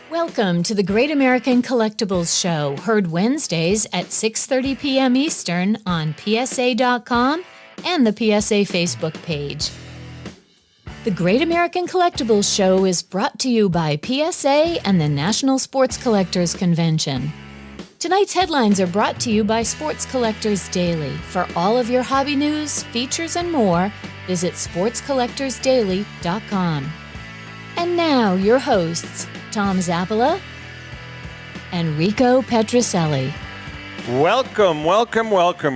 Welcome to the Great American Collectibles Show, heard Wednesdays at 6:30 p.m. Eastern on PSA.com and the PSA Facebook page. The Great American Collectibles Show is brought to you by PSA and the National Sports Collectors Convention. Tonight's headlines are brought to you by Sports Collectors Daily. For all of your hobby news, features, and more, visit sportscollectorsdaily.com. And now, your hosts, Tom Zappala and Rico Petrocelli. Welcome,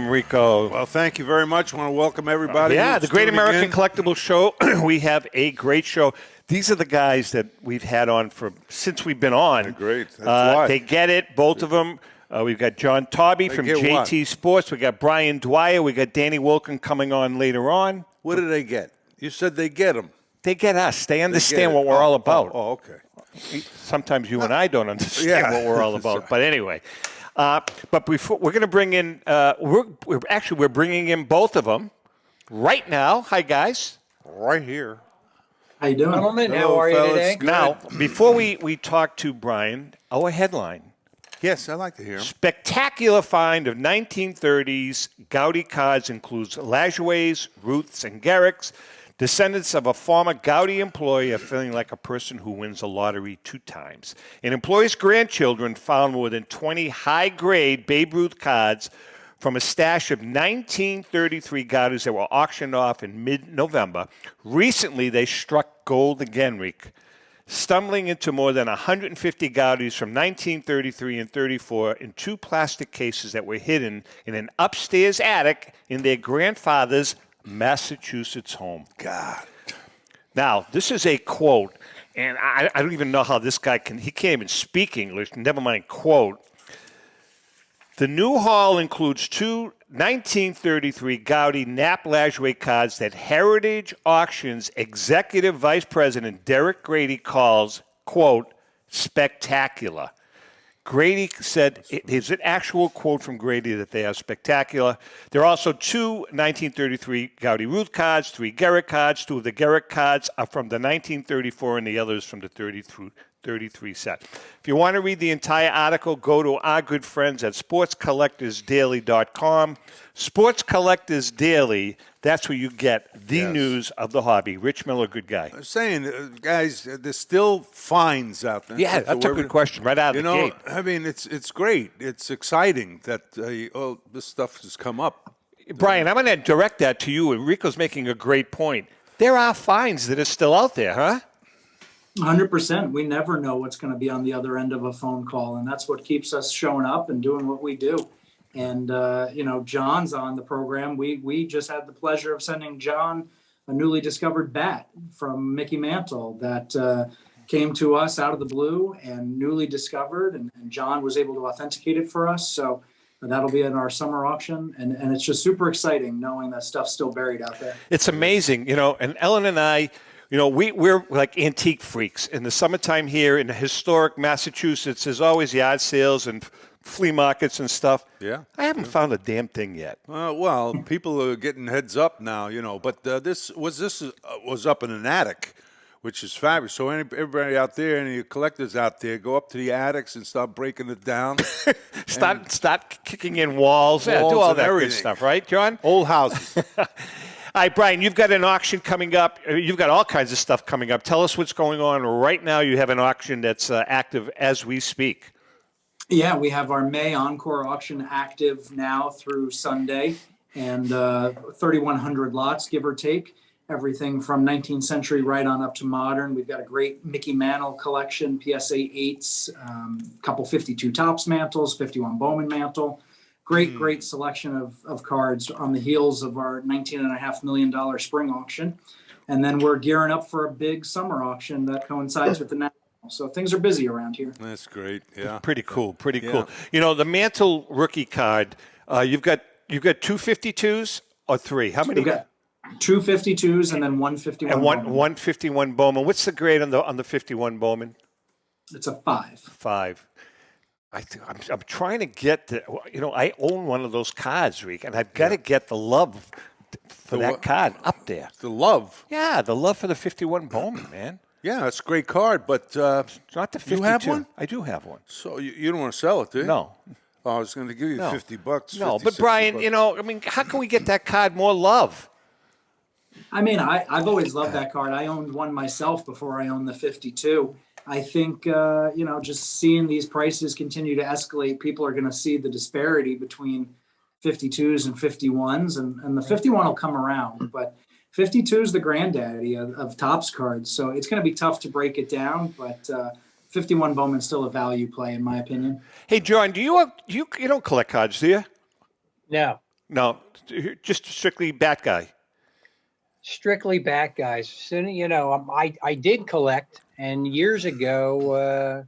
Rico. Well, thank you very much. I want to welcome everybody. The Great American Collectibles Show. We have a great show. These are the guys that we've had on since we've been on. They're great. That's why. They get it, both of them. We've got John Taube from JT Sports. We got Brian Dwyer. We got Danny Wulkan coming on later on. What do they get? You said they get them. They get us. They understand what we're all about. Oh, okay. Sometimes you and I don't understand what we're all about. But anyway, but before we're going to bring in, we're bringing in both of them right now. Hi, guys. Right here. How you doing? Gentlemen, how are you today? Now, before we talk to Brian, our headline. Yes, I like to hear him. Spectacular find of 1930s Gaudi cards includes Lajoies, Ruths, and Garricks. Descendants of a former Gaudi employee are feeling like a person who wins the lottery 2 times. An employee's grandchildren found more than 20 high-grade Babe Ruth cards from a stash of 1933 Gaudis that were auctioned off in mid-November. Recently, they struck gold again, Rick, stumbling into more than 150 Gaudis from 1933 and 34 in 2 plastic cases that were hidden in an upstairs attic in their grandfather's Massachusetts home. God. Now, this is a quote, and I don't even know how this guy he can't even speak English, never mind quote. The new haul includes 2 1933 Gaudi Nap Lajoie cards that Heritage Auctions Executive Vice President Derek Grady calls, quote, spectacular. Grady said, it's an actual quote from Grady that they are spectacular. There are also 2 1933 Gaudi Ruth cards, 3 Garrick cards. 2 of the Garrick cards are from the 1934 and the others from the 33 set. If you want to read the entire article, go to our good friends at sportscollectorsdaily.com. Sports Collectors Daily, that's where you get the news of the hobby. Rich Miller, good guy. I was saying, guys, there's still finds out there. Yeah, that's a good question, right out of the gate. I mean, it's great. It's exciting that this stuff has come up. Brian, I'm going to direct that to you, and Rico's making a great point. There are finds that are still out there, huh? 100%. We never know what's going to be on the other end of a phone call, and that's what keeps us showing up and doing what we do. And, John's on the program. We just had the pleasure of sending John a newly discovered bat from Mickey Mantle that came to us out of the blue and newly discovered, and John was able to authenticate it for us. So that'll be in our summer auction, and it's just super exciting knowing that stuff's still buried out there. It's amazing, and Ellen and I, we're like antique freaks. In the summertime here in historic Massachusetts, there's always yard sales and flea markets and stuff. Yeah. I haven't found a damn thing yet. Well, people are getting heads up now, but this was up in an attic, which is fabulous. So everybody out there, any collectors out there, go up to the attics and start breaking it down. Start kicking in walls. Yeah, do all that good stuff, right, John? Old houses. All right, Brian, you've got an auction coming up. You've got all kinds of stuff coming up. Tell us what's going on right now. You have an auction that's active as we speak. Yeah, we have our May Encore auction active now through Sunday, and 3,100 lots, give or take. Everything from 19th century right on up to modern. We've got a great Mickey Mantle collection, PSA 8s, a couple 52 Topps mantles, 51 Bowman mantle. Great selection of cards on the heels of our $19.5 million spring auction. And then we're gearing up for a big summer auction that coincides with the National. So things are busy around here. That's great. Yeah. Pretty cool. The Mantle rookie card, you've got 2 52s or 3? How many? We've got 2 52s and then 151 and Bowman. 151 Bowman. What's the grade on the 51 Bowman? It's a 5. 5. I'm trying to get the, I own one of those cards, Rick, and I've got to get the love for that card up there. The love? Yeah, the love for the 51 Bowman, man. Yeah, that's a great card, but It's not the 52. you have one? I do have one. So you don't want to sell it, do you? No. Oh, I was going to give you No. $50. No, 50, but 60 Brian, bucks. you know, I mean, how can we get that card more love? I mean, I've always loved that card. I owned one myself before I owned the 52. I think, just seeing these prices continue to escalate, people are going to see the disparity between 52s and 51s, and the 51 will come around. But 52 is the granddaddy of Topps cards, so it's going to be tough to break it down, but 51 Bowman's still a value play, in my opinion. Hey, John, you don't collect cards, do you? No, No, just strictly bat guy. strictly back guys. So, I did collect, and years ago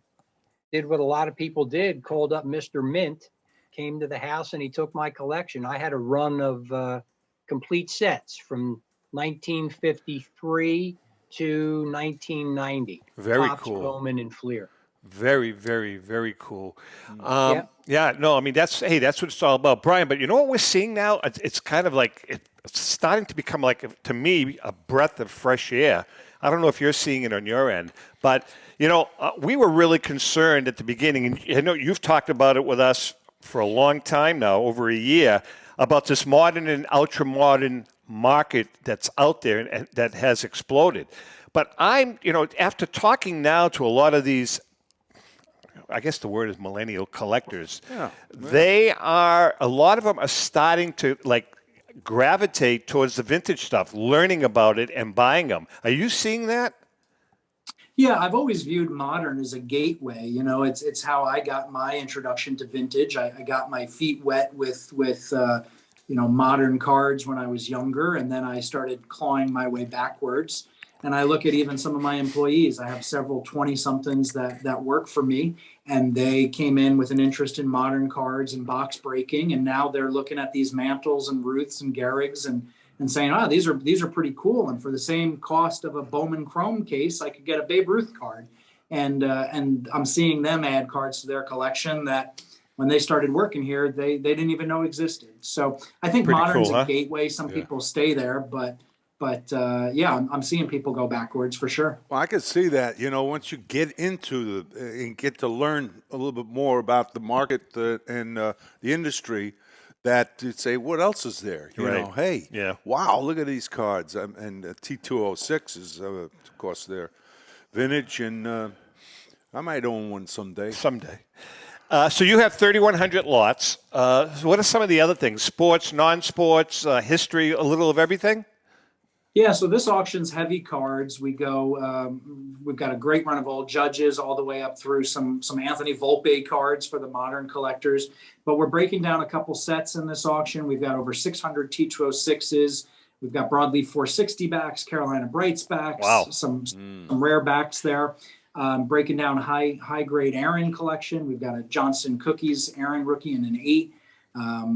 did what a lot of people did, called up Mr. Mint, came to the house, and he took my collection. I had a run of complete sets from 1953 to 1990. Very Topps, cool. Bowman, and Fleer. Very, very, very cool. Yeah. Yeah, no, I mean, that's what it's all about, Brian. But you know what we're seeing now? It's kind of like it's starting to become like, to me, a breath of fresh air. I don't know if you're seeing it on your end, but we were really concerned at the beginning, and I know you've talked about it with us for a long time now, over a year, about this modern and ultra modern market that's out there and that has exploded. But I'm, after talking now to a lot of these, I guess the word is millennial collectors, a lot of them are starting to gravitate towards the vintage stuff, learning about it and buying them. Are you seeing that? Yeah, I've always viewed modern as a gateway. It's how I got my introduction to vintage. I got my feet wet with modern cards when I was younger, and then I started clawing my way backwards. And I look at even some of my employees. I have several 20-somethings that work for me, and they came in with an interest in modern cards and box breaking, and now they're looking at these Mantles and Ruths and Gehrigs and saying, these are pretty cool. And for the same cost of a Bowman Chrome case, I could get a Babe Ruth card. And I'm seeing them add cards to their collection that when they started working here, they didn't even know existed. So I think Pretty modern's cool, huh? a gateway. Some people stay there, but I'm seeing people go backwards for sure. Well, I can see that. Once you get into and get to learn a little bit more about the market and the industry, that you'd say, what else is there? Right. Wow, look at these cards. And T206 is, of course, they're vintage, and I might own one someday. So you have 3,100 lots. So what are some of the other things? Sports, non-sports, history, a little of everything? Yeah, so this auction's heavy cards. We've got a great run of old Judges all the way up through some Anthony Volpe cards for the modern collectors. But we're breaking down a couple sets in this auction. We've got over 600 T206s. We've got broadleaf 460 backs, Carolina Brights backs, some rare backs there. Breaking down high grade Aaron collection. We've got a Johnson Cookies Aaron rookie in an 8,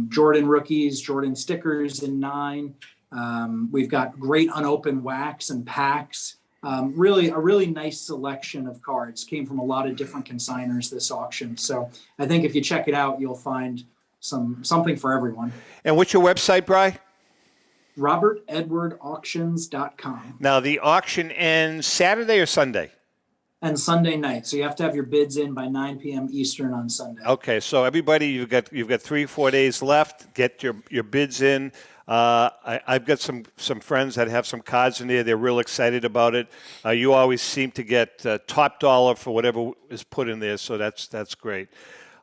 Jordan rookies, Jordan stickers in 9. We've got great unopened wax and packs. Really a really nice selection of cards. Came from a lot of different consigners this auction. So I think if you check it out, you'll find something for everyone. And what's your website, Bri? RobertEdwardAuctions.com. Now the auction ends Saturday or Sunday? And Sunday night. So you have to have your bids in by 9 p.m. Eastern on Sunday. Okay, so everybody, you've got 3-4 days left. Get your bids in. I've got some friends that have some cards in there. They're real excited about it. You always seem to get top dollar for whatever is put in there, so that's great.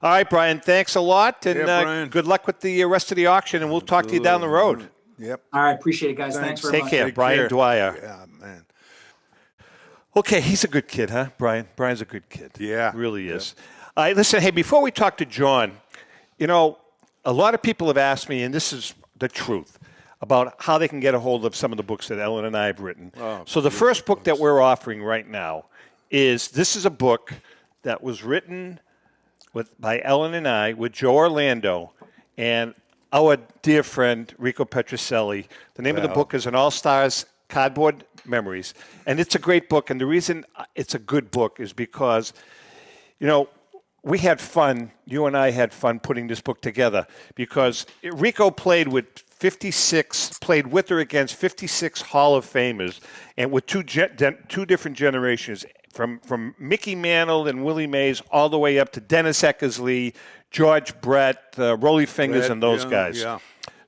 All right, Brian, thanks a lot, and good luck with the rest of the auction, and we'll talk to you down the road. Yep. All right, appreciate it, guys. Thanks very much. Take care, Brian Dwyer. Yeah, man. Okay, he's a good kid, huh, Brian? Brian's a good kid. Yeah. Really is. All right, listen, hey, before we talk to John, a lot of people have asked me, and this is the truth, about how they can get a hold of some of the books that Ellen and I have written. So the first book that we're offering right now is a book that was written by Ellen and I with Joe Orlando and our dear friend Rico Petrocelli. The name of the book is An All-Stars Cardboard Memories. And it's a great book. And the reason it's a good book is because, we had fun. You and I had fun putting this book together because Rico played with or against 56 Hall of Famers, and with two different generations, from Mickey Mantle and Willie Mays all the way up to Dennis Eckersley, George Brett, Rolly Fingers, and those guys. Yeah.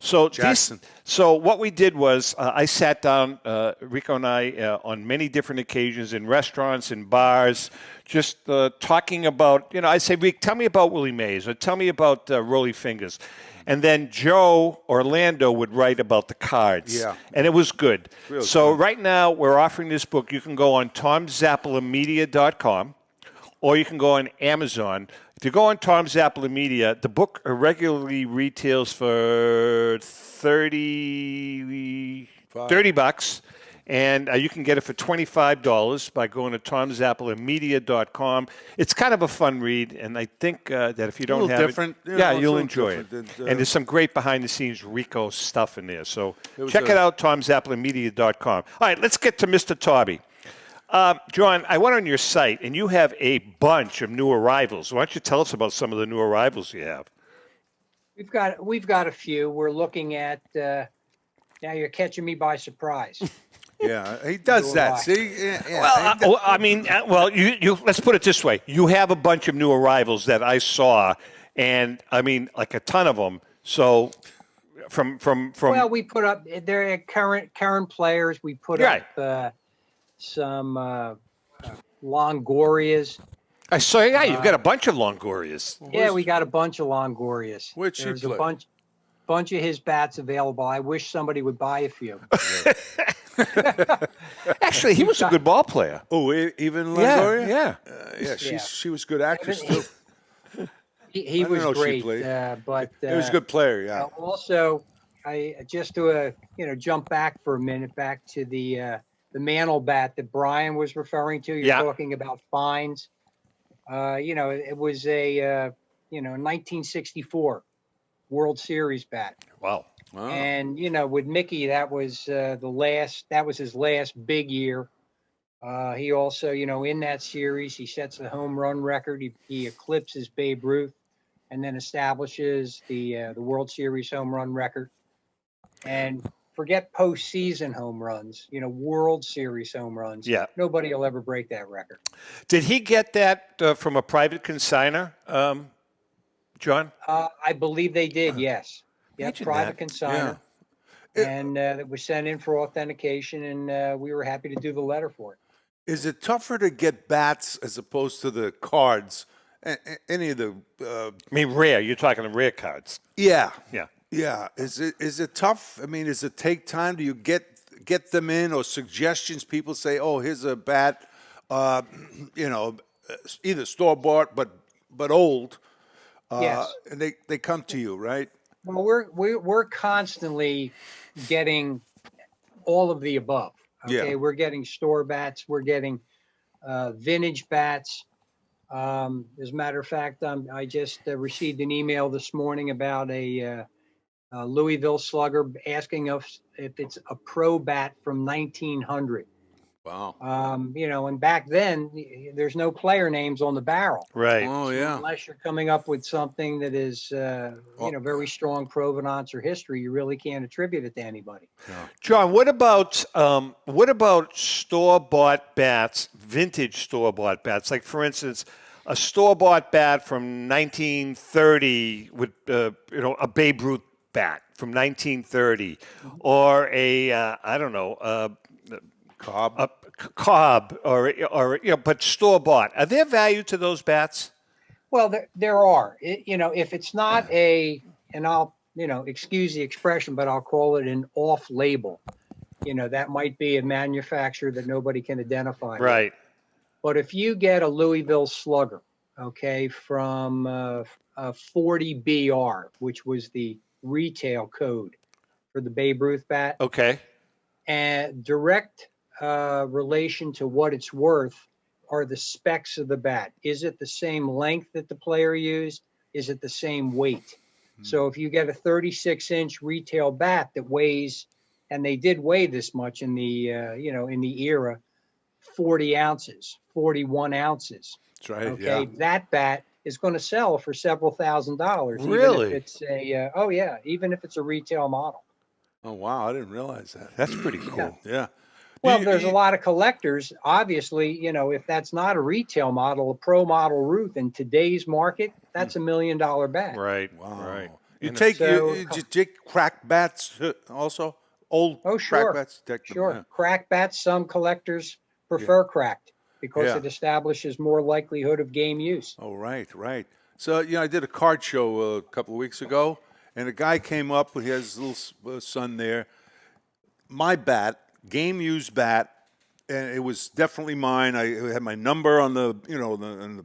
So Jackson. So what we did was I sat down, Rico and I, on many different occasions in restaurants, in bars, just talking about, I say, Rick, tell me about Willie Mays, or tell me about Rolly Fingers. And then Joe Orlando would write about the cards. Yeah. And it was good. Real so good. right now we're offering this book. You can go on TomZappalaMedia.com, or you can go on Amazon. If you go on Tom Zappala Media, the book regularly retails for $30, and you can get it for $25 by going to TomZappalaMedia.com. It's kind of a fun read, and I think that if you don't have different, it, it's you'll a little enjoy it. different. And there's some great behind-the-scenes Rico stuff in there. So was check it out, TomZappalaMedia.com. All right, let's get to Mr. Taube. John, I went on your site, and you have a bunch of new arrivals. Why don't you tell us about some of the new arrivals you have? We've got a few. We're looking at. Now you're catching me by surprise. Yeah, he does that. See, Well, you let's put it this way: you have a bunch of new arrivals that I saw, and I mean, like a ton of them. So, from Well, we put up. They're current players. We put up some Longorias. I saw. Yeah, you've got a bunch of Longorias. Yeah, we got a bunch of Longorias. Where'd she There's play? a bunch of his bats available. I wish somebody would buy a few. Actually, he was a good ball player. Oh, even Longoria? Yeah. She was a good actress too. He was know she great, played. but He was a good player. Yeah. Also, I just to jump back for a minute, back to the Mantle bat that Brian was referring to. You're talking about fines. It was a 1964 World Series bat. Wow. And with Mickey, that was his last big year. He also, in that series, he sets the home run record. He eclipses Babe Ruth, and then establishes the World Series home run record. And forget postseason home runs, World Series home runs. Yeah. Nobody will ever break that record. Did he get that from a private consigner, John? I believe they did, yes. Yeah, Imagine private that. consigner. Yeah. And it was sent in for authentication, and we were happy to do the letter for it. Is it tougher to get bats as opposed to the cards? Any of the? I mean, rare. You're talking the rare cards. Yeah. Yeah. Yeah. Is it tough? I mean, does it take time? Do you get them in, or suggestions? People say, "Oh, here's a bat," either store bought but old. Yes. And they come to you, right? Well, we're constantly getting all of the above. Okay, Yeah. we're getting store bats, we're getting vintage bats. As a matter of fact, I just received an email this morning about a Louisville Slugger asking us if it's a pro bat from 1900. Wow. And back then there's no player names on the barrel. Right. Oh yeah. Unless you're coming up with something that is, very strong provenance or history, you really can't attribute it to anybody. John, what about store-bought bats, vintage store-bought bats? Like, for instance, a store-bought bat from 1930 with, a Babe Ruth bat from 1930, or a Cobb, or but store-bought. Are there value to those bats? Well, there are. If it's not and I'll, excuse the expression, but I'll call it an off-label. That might be a manufacturer that nobody can identify. Right. But if you get a Louisville Slugger, okay, from 40BR, which was the retail code for the Babe Ruth bat, Okay. and direct relation to what it's worth are the specs of the bat. Is it the same length that the player used? Is it the same weight? Mm-hmm. So if you get a 36-inch retail bat that weighs, and they did weigh this much in the in the era, 40 ounces, 41 ounces. That's right. Okay, Yeah. that bat is going to sell for several $1,000s. Really? Even if it's even if it's a retail model. Oh, wow. I didn't realize that. That's pretty cool. Yeah. Well, there's a lot of collectors. Obviously, if that's not a retail model, a pro model roof in today's market, that's $1 million bat. Right. Wow. Right. You And take So- you take crack bats also? Old Sure. crack bats? Take them, Sure. yeah. Crack bats, some collectors prefer cracked because Yeah. it establishes more likelihood of game use. Oh, right. So, I did a card show a couple of weeks ago, and a guy came up, he has his little son there. My bat, game-used bat, and it was definitely mine. I had my number on the, on the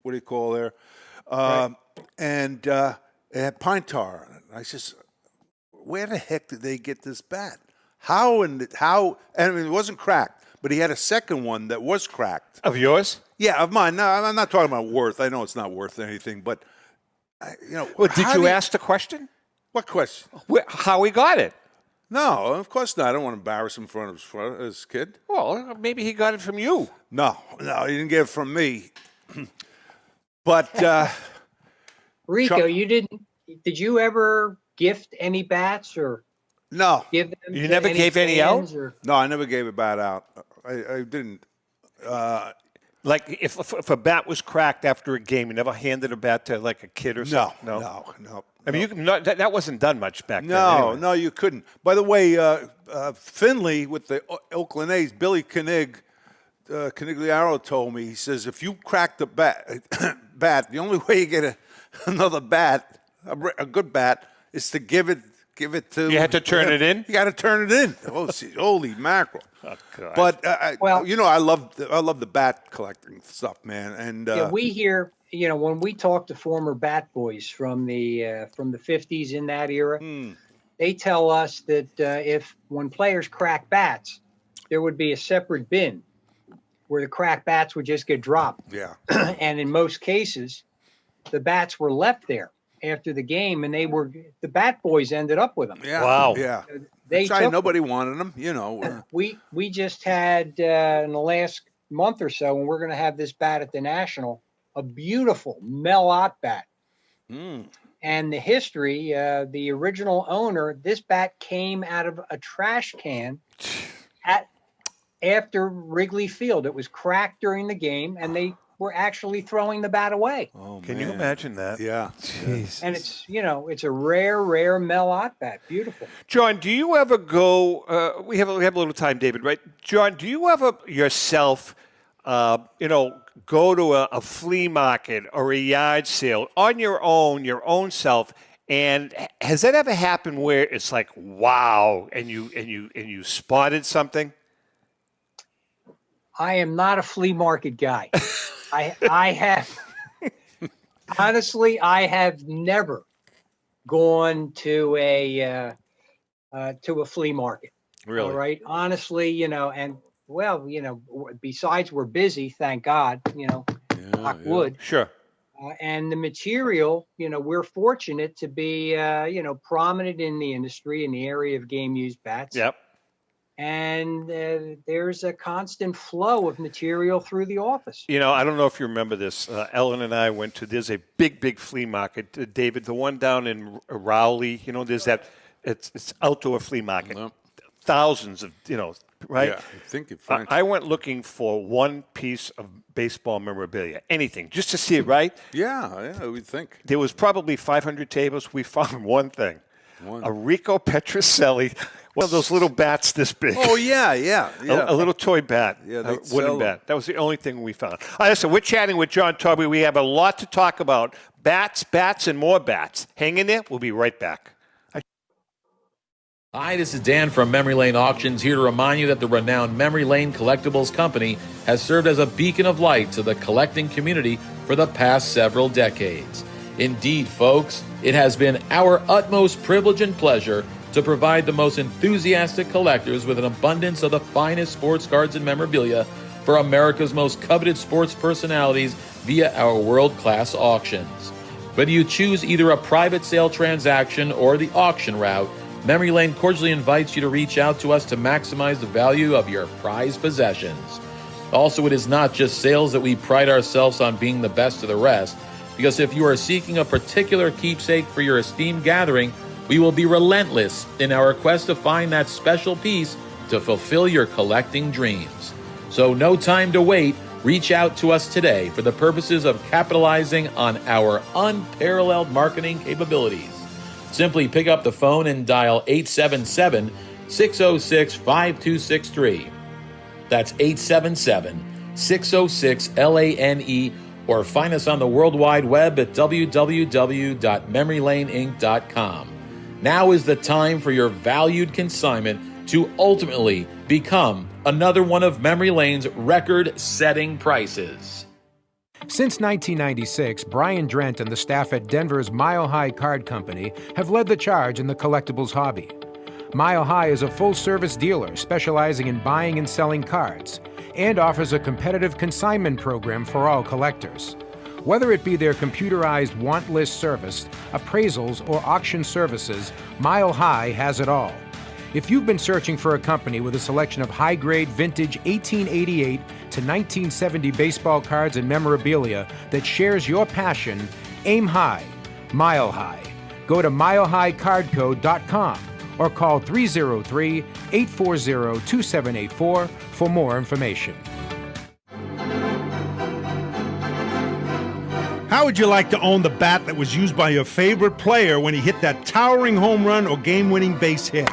what do you call there? And it had pine tar on it. I says, where the heck did they get this bat? How? And I mean, it wasn't cracked, but he had a second one that was cracked. Of yours? Yeah, of mine. No, I'm not talking about worth. I know it's not worth anything, but, Well, did how you do ask the question? What question? How he got it? No, of course not. I don't want to embarrass him in front of his kid. Well, maybe he got it from you. No, he didn't get it from me. But Rico, did you ever gift any bats or no, give them You to never gave any out? fans or- I never gave a bat out. I didn't. Like if a bat was cracked after a game, you never handed a bat to like a kid or No, something? no. I mean, that wasn't done much back then. No, anyway. no, you couldn't. By the way, Finley with the Oakland A's, Billy Canigliaro told me, he says, if you crack the bat, the only way you get another bat, a good bat, is to give it to. You had to turn it in? You got to turn it in. Oh, holy mackerel! Oh, God. But I love the bat collecting stuff, man. And we hear, when we talk to former bat boys from the 50s in that era, they tell us that when players crack bats, there would be a separate bin where the cracked bats would just get dropped. yeah, And in most cases, the bats were left there after the game, and the bat boys ended up with them. yeah, Wow. yeah. They That's right. took Nobody wanted them, We just had in the last month or so, and we're going to have this bat at the National, a beautiful Mel Ott bat. And the history, the original owner, this bat came out of a trash can after Wrigley Field. It was cracked during the game, and they were actually throwing the bat away. Oh, Can you man. imagine that? Yeah. Jeez. And it's a rare Mel Ott bat. Beautiful. John, do you ever go? We have a little time, David, right? John, do you ever yourself, go to a flea market or a yard sale on your own self? And has that ever happened where it's like, wow, and you spotted something? I am not a flea market guy. I have honestly, I have never gone to a flea market. Really? All right. Honestly, besides we're busy, thank God, knock wood. Sure. And the material, we're fortunate to be, prominent in the industry in the area of game used bats. Yep. And there's a constant flow of material through the office. I don't know if you remember this. Ellen and I went to, there's a big flea market, David, the one down in Rowley, there's that, it's outdoor flea market. Yep. Thousands of, right? Yeah, I think you find. I went looking for one piece of baseball memorabilia, anything, just to see it, right? Yeah, we think. There was probably 500 tables. We found one thing, a Rico Petrocelli, one of those little bats this big. Oh, yeah. A little toy bat, Yeah, a they wooden sell bat. That was the only thing we found. All right, so we're chatting with John Taube. We have a lot to talk about. Bats, and more bats. Hang in there. We'll be right back. Hi, this is Dan from Memory Lane Auctions, here to remind you that the renowned Memory Lane Collectibles Company has served as a beacon of light to the collecting community for the past several decades. Indeed, folks, it has been our utmost privilege and pleasure to provide the most enthusiastic collectors with an abundance of the finest sports cards and memorabilia for America's most coveted sports personalities via our world-class auctions. Whether you choose either a private sale transaction or the auction route, Memory Lane cordially invites you to reach out to us to maximize the value of your prized possessions. Also, it is not just sales that we pride ourselves on being the best of the rest. because if you are seeking a particular keepsake for your esteemed gathering, we will be relentless in our quest to find that special piece to fulfill your collecting dreams. So no time to wait. Reach out to us today for the purposes of capitalizing on our unparalleled marketing capabilities. Simply pick up the phone and dial 877-606-5263. That's 877-606-LANE, or find us on the World Wide Web at www.memorylaneinc.com. Now is the time for your valued consignment to ultimately become another one of Memory Lane's record-setting prices. Since 1996, Brian Drent and the staff at Denver's Mile High Card Company have led the charge in the collectibles hobby. Mile High is a full-service dealer specializing in buying and selling cards and offers a competitive consignment program for all collectors. Whether it be their computerized want list service, appraisals, or auction services, Mile High has it all. If you've been searching for a company with a selection of high-grade vintage 1888 to 1970 baseball cards and memorabilia that shares your passion, aim high, mile high. Go to milehighcardco.com or call 303-840-2784 for more information. How would you like to own the bat that was used by your favorite player when he hit that towering home run or game-winning base hit?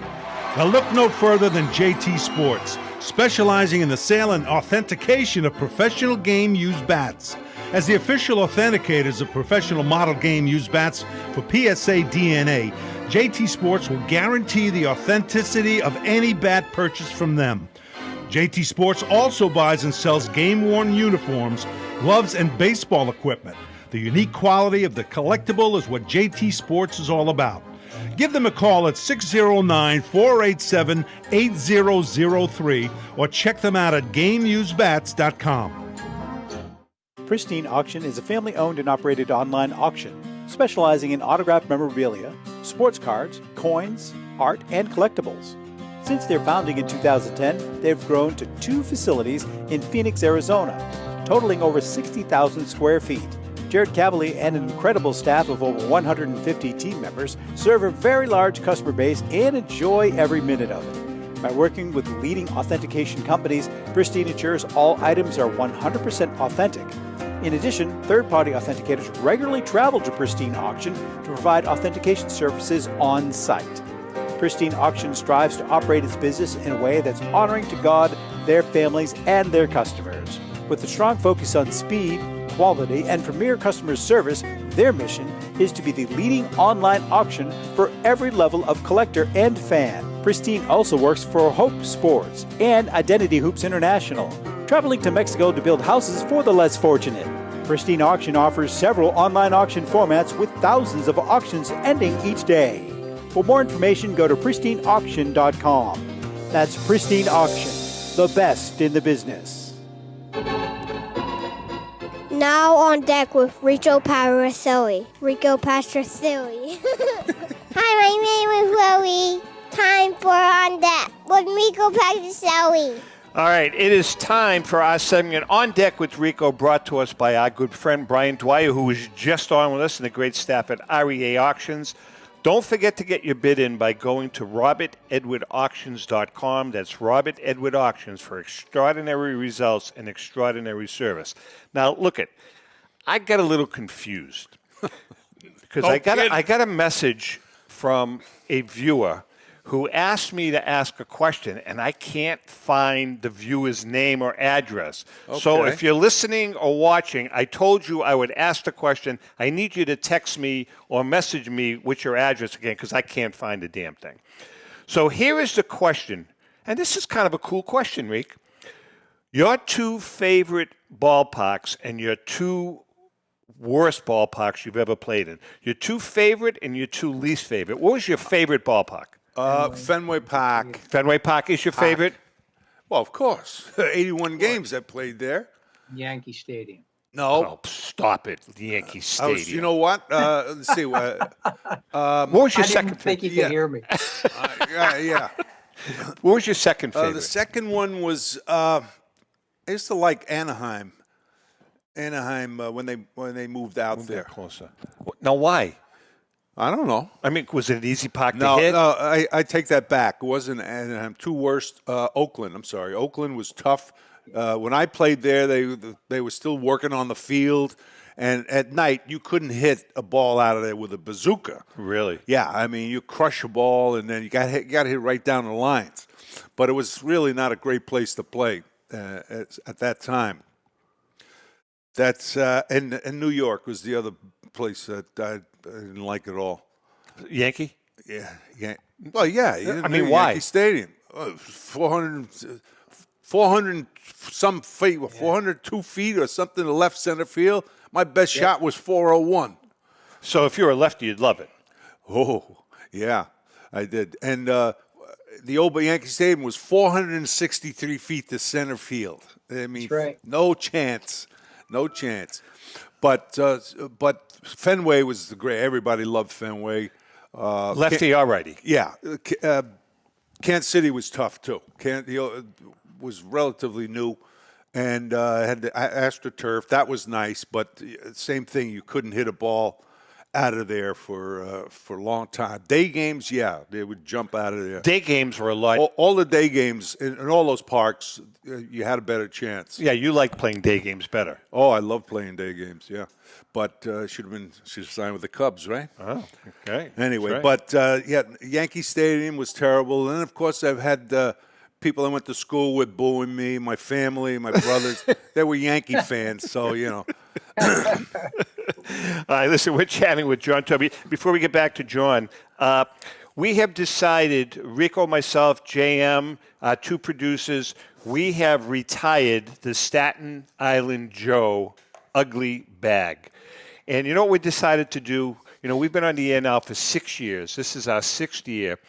Now look no further than JT Sports, specializing in the sale and authentication of professional game-used bats. As the official authenticators of professional model game-used bats for PSA DNA, JT Sports will guarantee the authenticity of any bat purchased from them. JT Sports also buys and sells game-worn uniforms, gloves, and baseball equipment. The unique quality of the collectible is what JT Sports is all about. Give them a call at 609-487-8003 or check them out at GameUseBats.com. Pristine Auction is a family-owned and operated online auction specializing in autographed memorabilia, sports cards, coins, art, and collectibles. Since their founding in 2010, they've grown to 2 facilities in Phoenix, Arizona, totaling over 60,000 square feet. Jared Cavalier and an incredible staff of over 150 team members serve a very large customer base and enjoy every minute of it. By working with leading authentication companies, Pristine ensures all items are 100% authentic. In addition, third-party authenticators regularly travel to Pristine Auction to provide authentication services on site. Pristine Auction strives to operate its business in a way that's honoring to God, their families, and their customers. With a strong focus on speed, quality, and premier customer service, their mission is to be the leading online auction for every level of collector and fan. Pristine also works for Hope Sports and Identity Hoops International, traveling to Mexico to build houses for the less fortunate. Pristine Auction offers several online auction formats with thousands of auctions ending each day. For more information, go to pristineauction.com. That's Pristine Auction, the best in the business. Now on deck with Rico Petrocelli. Hi, my name is Chloe. Time for On Deck with Rico Petrocelli. All right, it is time for our segment On Deck with Rico, brought to us by our good friend Brian Dwyer, who was just on with us, and the great staff at REA Auctions. Don't forget to get your bid in by going to robertedwardauctions.com. That's Robert Edward Auctions for extraordinary results and extraordinary service. Now, look I got a little confused because I got a message from a viewer who asked me to ask a question, and I can't find the viewer's name or address. Okay. So if you're listening or watching, I told you I would ask the question. I need you to text me or message me with your address again because I can't find the damn thing. So here is the question, and this is kind of a cool question, Reek. Your 2 favorite ballparks and your 2 worst ballparks you've ever played in. Your 2 favorite and your 2 least favorite. What was your favorite ballpark? Fenway Park. Fenway Park is your favorite? Well, of course. 81 games I played there. Yankee Stadium. No. Oh, stop it. The Yankee Stadium. You know what? Let's see. What was your second favorite? I didn't think you could hear me. Yeah. What was your second favorite? The second one was, I used to like Anaheim. Anaheim when they moved out there. Closer. Now, why? I don't know. I mean, was it an easy park to No, hit? no, I take that back. It wasn't Anaheim. Two worst. Oakland. I'm sorry. Oakland was tough. When I played there, they were still working on the field, and at night you couldn't hit a ball out of there with a bazooka. Really? Yeah, I mean you crush a ball, and then you got to hit right down the lines. But it was really not a great place to play at that time. That's and New York was the other place that I didn't like at all. Yankee? Yeah. Well, yeah. I mean, why? Yankee Stadium, 400 some feet, 402 feet or something to left center field. My best shot was 401. So if you're a lefty, you'd love it. Oh, yeah, I did. And the old Yankee Stadium was 463 feet to center field. I mean, no chance. But Fenway was the great. Everybody loved Fenway. Lefty or righty? Yeah. Kansas City was tough, too. Was relatively new and had the AstroTurf. That was nice, but same thing. You couldn't hit a ball out of there for a long time. Day games, yeah, they would jump out of there. Day games were a lot. All the day games in all those parks, you had a better chance. Yeah, you like playing day games better. Oh, I love playing day games, yeah. But should have signed with the Cubs, right? Oh, okay. Anyway, right. but Yankee Stadium was terrible. And, of course, I've had people I went to school with booing me, my family, my brothers. They were Yankee fans, so, you know. All right, listen, we're chatting with John Taube. Before we get back to John, we have decided, Rico, myself, JM, two producers, we have retired the Staten Island Joe ugly bag. And you know what we decided to do? You know, we've been on the air now for 6 years. This is our 6th year.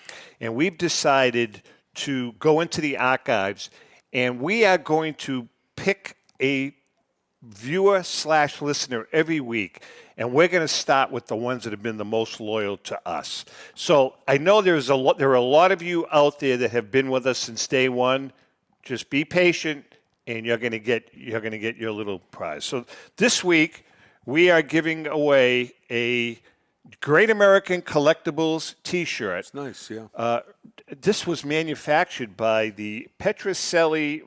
And we've decided to go into the archives, and we are going to pick a viewer/listener every week, and we're going to start with the ones that have been the most loyal to us. So I know there are a lot of you out there that have been with us since day one. Just be patient, and you're going to get your little prize. So this week we are giving away a Great American Collectibles T-shirt. It's nice, yeah. This was manufactured by the Petrocelli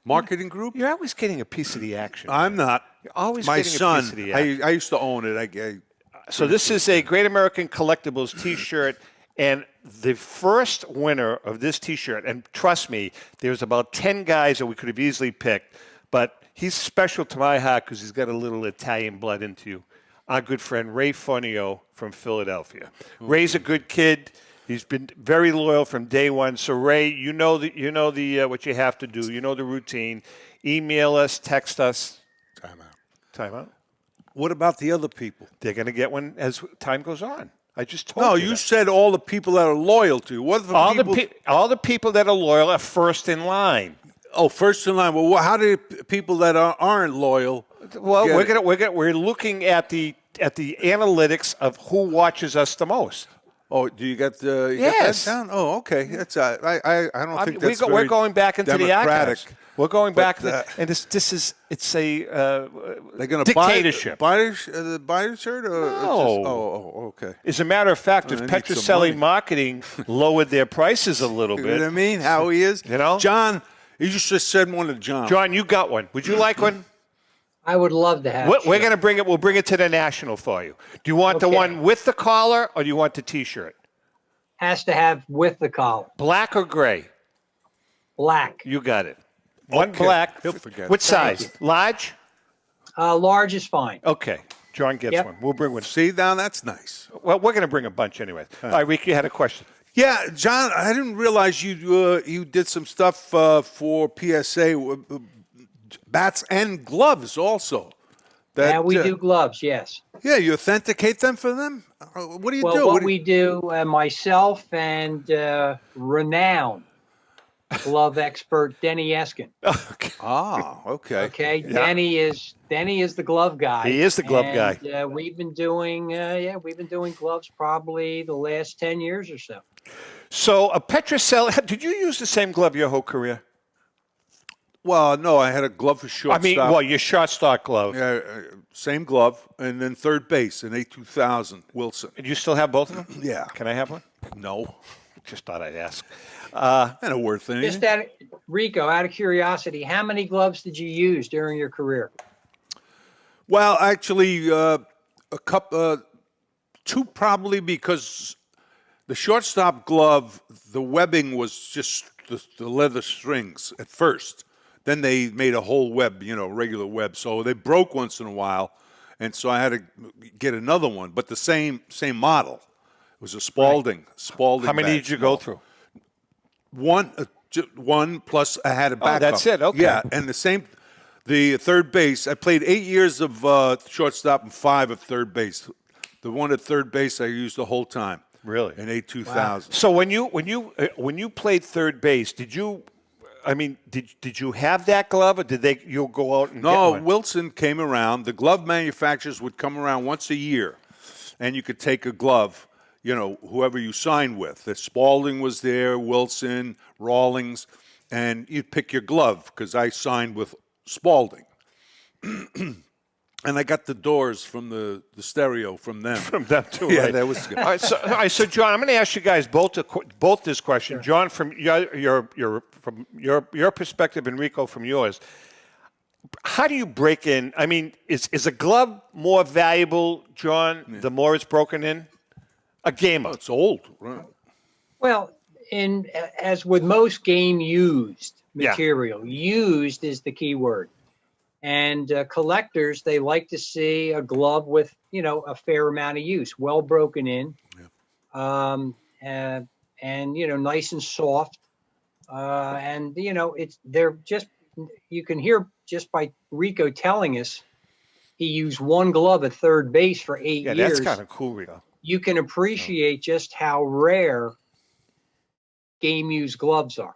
Marketing Group? You're always getting a piece of the action. I'm not. You're always My getting son, a piece of the action. I used to own it. So this is a Great American Collectibles T-shirt, and the first winner of this T-shirt, and trust me, there's about 10 guys that we could have easily picked, but he's special to my heart because he's got a little Italian blood into you. Our good friend Ray Fonio from Philadelphia. Ray's a good kid. He's been very loyal from day one. So Ray, you know what you have to do. You know the routine. Email us, text us. Time out. What about the other people? They're going to get one as time goes on. I just told you. No, you said all the people that are loyal to you. What if all the people that are loyal are first in line. Oh, first in line. Well, how do people that aren't loyal? Well, we're looking at the analytics of who watches us the most. Oh, do you get the yes? Get that down? Oh, okay. That's I don't think that's we're going back into democratic. The archives. We're going back, and this is they're going to dictatorship. Buy the shirt? Or no. Okay. As a matter of fact, if Petrocelli Marketing lowered their prices a little bit, you know what I mean? How he is, you know, John. You just said one to John. John, you got one. Would you like one? I would love to have. We're going to bring it. We'll bring it to the National for you. Do you want the one with the collar, or do you want the T-shirt? Has to have with the collar. Black or gray? Black. You got it. One black. He'll forget. What size? Large? Large is fine. Okay. John gets one. We'll bring one. See, down that's nice. Well, we're going to bring a bunch anyway. All right, Rico, you had a question. Yeah, John, I didn't realize you did some stuff for PSA, bats and gloves also. Yeah, we do gloves, yes. Yeah, you authenticate them for them? What do you do? Well, what we do, myself and renowned glove expert Denny Eskin. Okay. Ah, okay. Okay, Yeah. Denny is the glove guy. He is the glove guy. We've been doing gloves probably the last 10 years or so. So a Petrocelli, did you use the same glove your whole career? Well, no, I had a glove for shortstop. Your shortstop glove. Yeah, same glove, and then third base, an A2000 Wilson. Do you still have both of them? Yeah. Can I have one? No. Just thought I'd ask. Not a worth anything. Just Rico, out of curiosity, how many gloves did you use during your career? Well, actually, two probably, because the shortstop glove, the webbing was just the leather strings at first. Then they made a whole web, regular web. So they broke once in a while, and so I had to get another one, but the same model. It was a Spalding. Spalding. How many badge. did you go through? One plus I had a backup. That's it. Okay. Yeah, and the third base. I played 8 years of shortstop and 5 of third base. The one at third base I used the whole time. Really? An A2000. So when you played third base, did you have that glove, or did you go out and get one? Wilson came around. The glove manufacturers would come around once a year, and you could take a glove, whoever you signed with. The Spalding was there, Wilson, Rawlings, and you'd pick your glove because I signed with Spalding. And I got the doors from the stereo from them. From them too, Yeah, right? that was good. All right, so John, I'm going to ask you guys both this question. Sure. John, from your perspective, and Rico from yours. How do you break in? I mean, is a glove more valuable, John, the more it's broken in? A gamer. It's old, right? Well, as with most game-used material, used is the key word. And collectors, they like to see a glove with, a fair amount of use, well broken in, and nice and soft. And they're just, you can hear just by Rico telling us he used one glove at third base for 8 years. Yeah, that's kind of cool, Rico. You can appreciate just how rare game-used gloves are.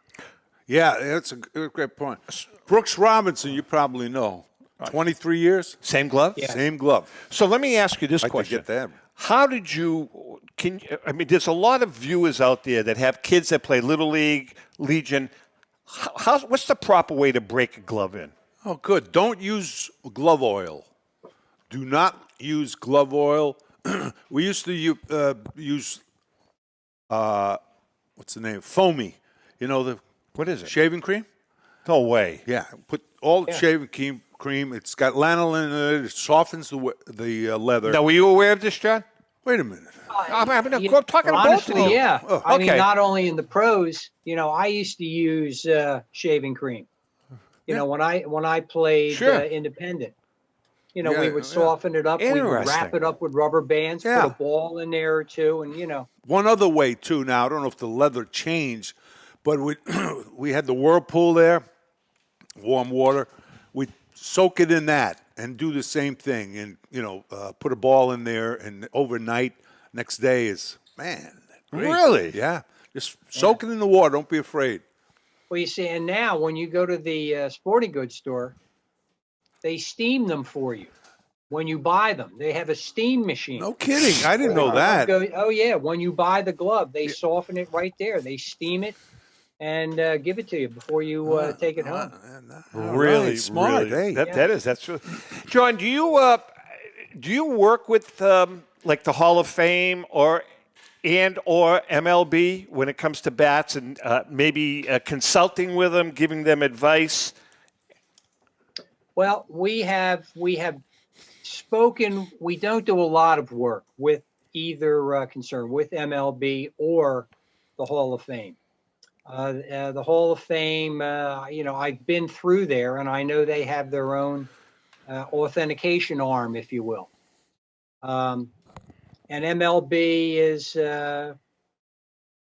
Yeah, that's a great point. Brooks Robinson, you probably know. 23 years? Same glove? Yeah. Same glove. So let me ask you this I question. could get that. How did there's a lot of viewers out there that have kids that play Little League, Legion. What's the proper way to break a glove in? Oh, good. Don't use glove oil. Do not use glove oil. We used to use, what's the name? Foamy. What is it? Shaving cream? No way. Yeah. Put all the shaving cream. It's got lanolin in it. It softens the leather. Now, were you aware of this, John? Wait a minute. I'm talking about honestly, both of you. yeah. Oh, I mean, not only in the pros, I used to use shaving cream. When I played independent, we would soften it up. We'd wrap it up with rubber bands, put a ball in there or two, and One other way too. Now I don't know if the leather changed, but we had the whirlpool there, warm water. We soak it in that and do the same thing, and put a ball in there, and overnight, next day is great. Really? Yeah, just soak it in the water. Don't be afraid. Well, you see, and now when you go to the sporting goods store, they steam them for you. When you buy them, they have a steam machine. No kidding. I didn't know that. Oh, yeah. When you buy the glove, they soften it right there. They steam it and give it to you before you take it home. Really smart. Really. Hey. That's really. John, do you work with like the Hall of Fame or MLB when it comes to bats, and maybe consulting with them, giving them advice? Well, we have spoken. We don't do a lot of work with either concern with MLB or the Hall of Fame. The Hall of Fame, I've been through there, and I know they have their own authentication arm, if you will. And MLB is,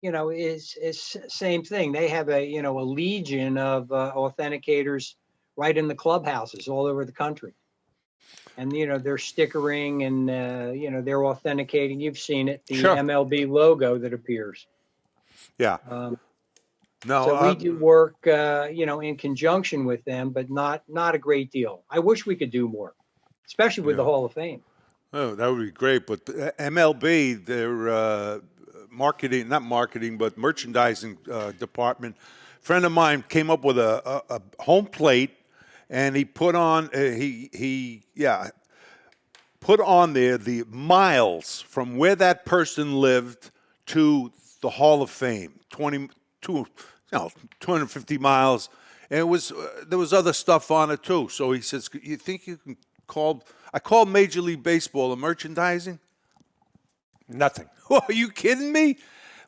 is same thing. They have a legion of authenticators right in the clubhouses all over the country. And, they're stickering and, they're authenticating. You've seen it, the MLB logo that appears. Yeah. So we do work, in conjunction with them, but not a great deal. I wish we could do more, especially with the Hall of Fame. Oh, that would be great. But MLB, their merchandising department friend of mine came up with a home plate, and he put on put on there the miles from where that person lived to the Hall of Fame, 250 miles. And it was there was other stuff on it too. So he says, "You think you can call?" I called Major League Baseball the merchandising. Nothing. Oh, are you kidding me?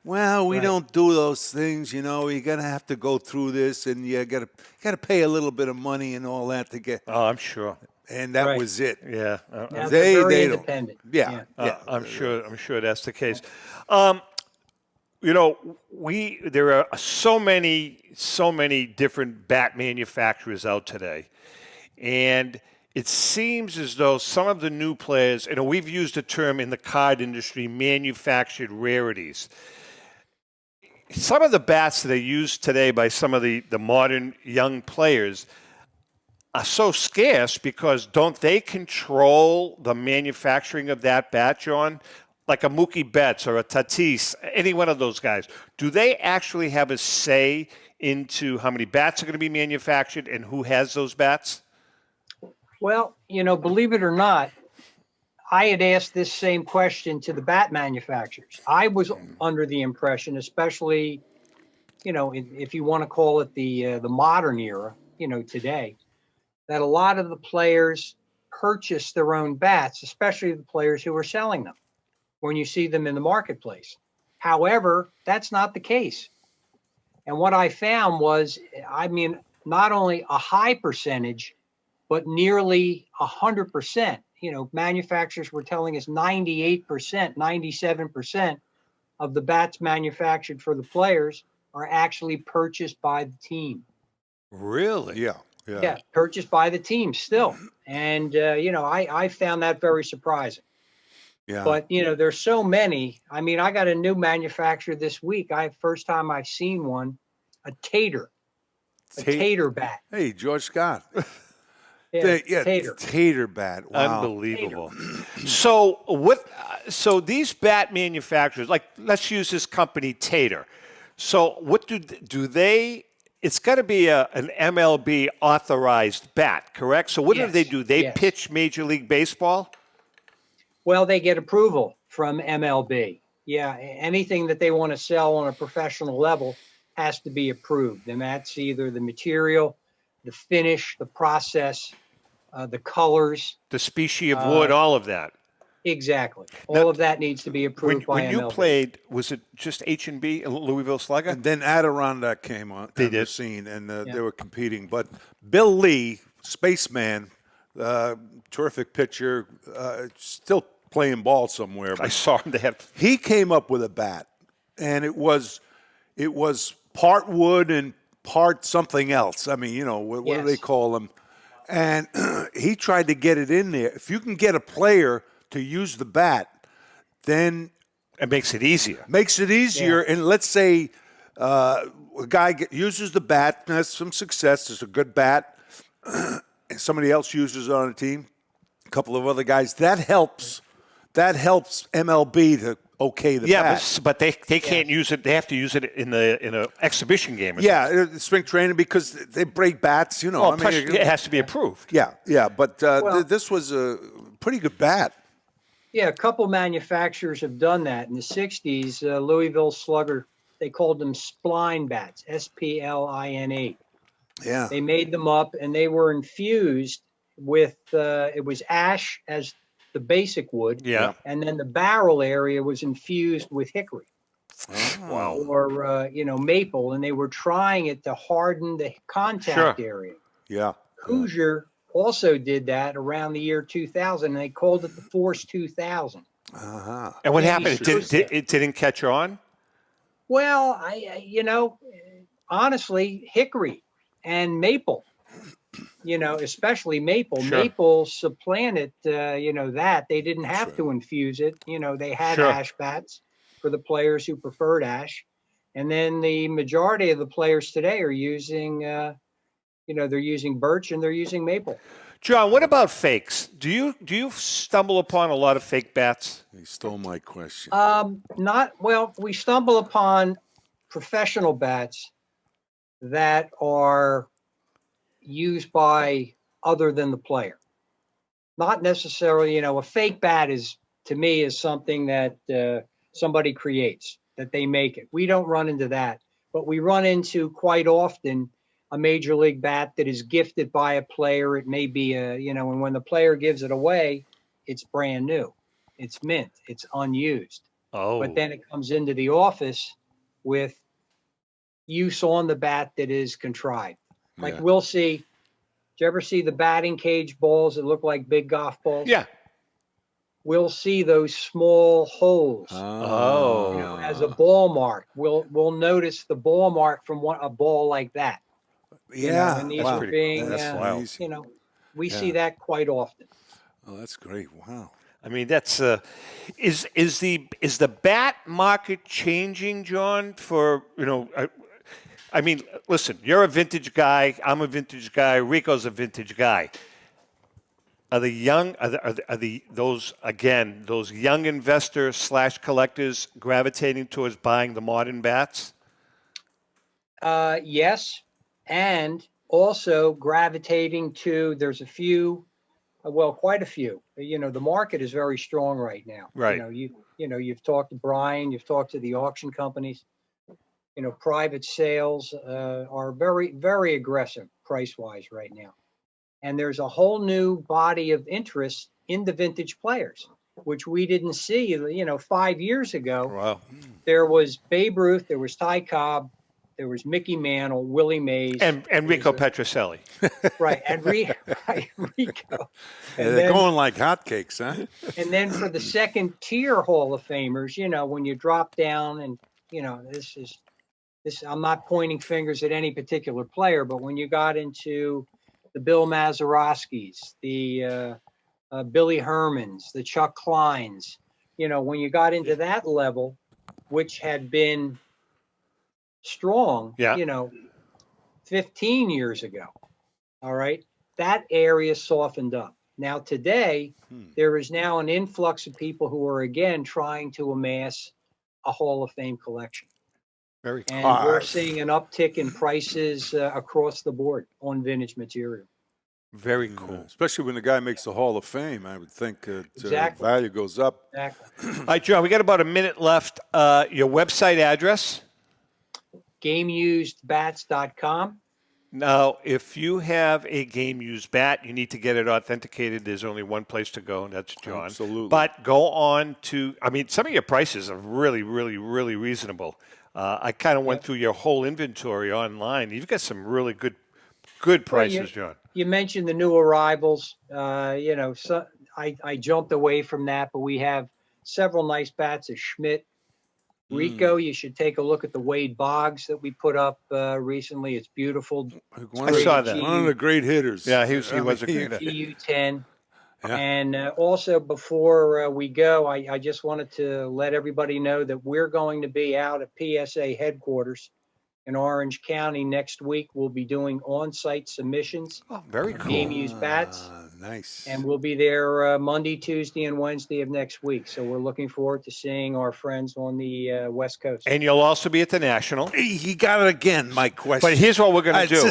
Well, we don't do those things, you know. You're gonna have to go through this, and you gotta pay a little bit of money and all that to get. Oh, I'm sure. And that was it. Yeah. Now, they're very independent. Yeah. I'm sure that's the case. You know, there are so many different bat manufacturers out today, and it seems as though some of the new players, you know, we've used the term in the card industry, manufactured rarities. Some of the bats that are used today by some of the modern young players are so scarce because don't they control the manufacturing of that bat, John? Like a Mookie Betts or a Tatis, any one of those guys. Do they actually have a say into how many bats are going to be manufactured and who has those bats? Well, you know, believe it or not, I had asked this same question to the bat manufacturers. I was under the impression, especially, you know, if you want to call it the modern era, you know, today, that a lot of the players purchase their own bats, especially the players who are selling them when you see them in the marketplace. However, that's not the case. And what I found was, I mean, not only a high percentage, but nearly 100%. You know, manufacturers were telling us 98%, 97% of the bats manufactured for the players are actually purchased by the team. Really? Yeah, purchased by the team still. And, you know, I found that very surprising. Yeah. But, you know, there's so many. I mean, I got a new manufacturer this week. First time I've seen one, a tater bat. Hey, George Scott. Tater bat. Wow. Unbelievable. So these bat manufacturers, like let's use this company Tater. So what do they? It's got to be an MLB authorized bat, correct? So what do they do? They pitch Major League Baseball? Well, they get approval from MLB. Yeah, anything that they want to sell on a professional level has to be approved. And that's either the material, the finish, the process, the colors. The species of wood, all of that. Exactly. All of that needs to be approved by MLB. When you played, was it just H&B, Louisville Slugger? And then Adirondack came on the scene, and they were competing. But Bill Lee, Spaceman, terrific pitcher, still playing ball somewhere. I saw him. He came up with a bat, and it was part wood and part something else. I mean, you know, what do they call them? And he tried to get it in there. If you can get a player to use the bat, then it makes it easier. And let's say a guy uses the bat, and has some success, it's a good bat, and somebody else uses it on a team, a couple of other guys, that helps MLB to okay the bat. Yeah, but they can't use it. They have to use it in an exhibition game. Spring training, because they break bats, you know. Oh, plus it has to be approved. Yeah. But this was a pretty good bat. Yeah, a couple manufacturers have done that. In the 60s, Louisville Slugger, they called them spline bats, S-P-L-I-N-E. Yeah. They made them up, and they were infused with, it was ash as the basic wood. Yeah. And then the barrel area was infused with hickory. Wow. Or, maple, and they were trying it to harden the contact area. Yeah. Hoosier also did that around the year 2000, and they called it the Force 2000. Uh-huh. And what happened? It didn't catch on? Well, honestly, hickory and maple, especially maple. Sure. Maple supplanted, that. They didn't have to infuse it. They had ash bats for the players who preferred ash. And then the majority of the players today are using they're using birch and they're using maple. John, what about fakes? Do you stumble upon a lot of fake bats? He stole my question. We stumble upon professional bats that are used by other than the player. Not necessarily, a fake bat to me is something that somebody creates, that they make it. We don't run into that, but we run into quite often a major league bat that is gifted by a player. It may be and when the player gives it away, it's brand new, it's mint, it's unused. Oh. But then it comes into the office with use on the bat that is contrived. Like we'll see. Did you ever see the batting cage balls that look like big golf balls? Yeah. We'll see those small holes. As a ball mark. We'll notice the ball mark from a ball like that. Yeah. And these are being, that's we see that quite often. Oh, that's great. Wow. I mean, that's is the bat market changing, John? For I mean, listen, you're a vintage guy. I'm a vintage guy. Rico's a vintage guy. Are the young those young investors / collectors gravitating towards buying the modern bats? Yes, and also gravitating to. There's a few. Well, quite a few. The market is very strong right now. Right. You've talked to Brian, you've talked to the auction companies. Private sales are very, very aggressive price-wise right now. And there's a whole new body of interest in the vintage players, which we didn't see, 5 years ago. Wow. There was Babe Ruth, there was Ty Cobb, there was Mickey Mantle, Willie Mays. And Rico Petrocelli. Right, and Rico. And they're going like hotcakes, huh? And then for the second tier Hall of Famers, when you drop down and, this, I'm not pointing fingers at any particular player, but when you got into the Bill Mazeroskis, the Billy Hermans, the Chuck Kleins, when you got into that level, which had been strong, 15 years ago. All right. That area softened up. Now today, there is now an influx of people who are again trying to amass a Hall of Fame collection. Very cool. And we're seeing an uptick in prices across the board on vintage material. Very cool. Especially when the guy makes the Hall of Fame, I would think Exactly. value goes up. Exactly. All right, John, we got about a minute left. Your website address? GameUsedBats.com. Now, if you have a game used bat, you need to get it authenticated. There's only one place to go, and that's John. Absolutely. But go on to, some of your prices are really, really, really reasonable. I kind of went through your whole inventory online. You've got some really good prices, John. You mentioned the new arrivals. So I jumped away from that, but we have several nice bats of Schmidt. Rico, you should take a look at the Wade Boggs that we put up recently. It's beautiful. I saw that. One of the great hitters. Yeah, he was a great hitter. GU10. Yeah. And also, before we go, I just wanted to let everybody know that we're going to be out at PSA headquarters in Orange County next week. We'll be doing on-site submissions. Oh, very cool. Game-used bats. Nice. And we'll be there Monday, Tuesday, and Wednesday of next week. So we're looking forward to seeing our friends on the West Coast. And you'll also be at the National. He got it again, my question. But here's what we're going to do.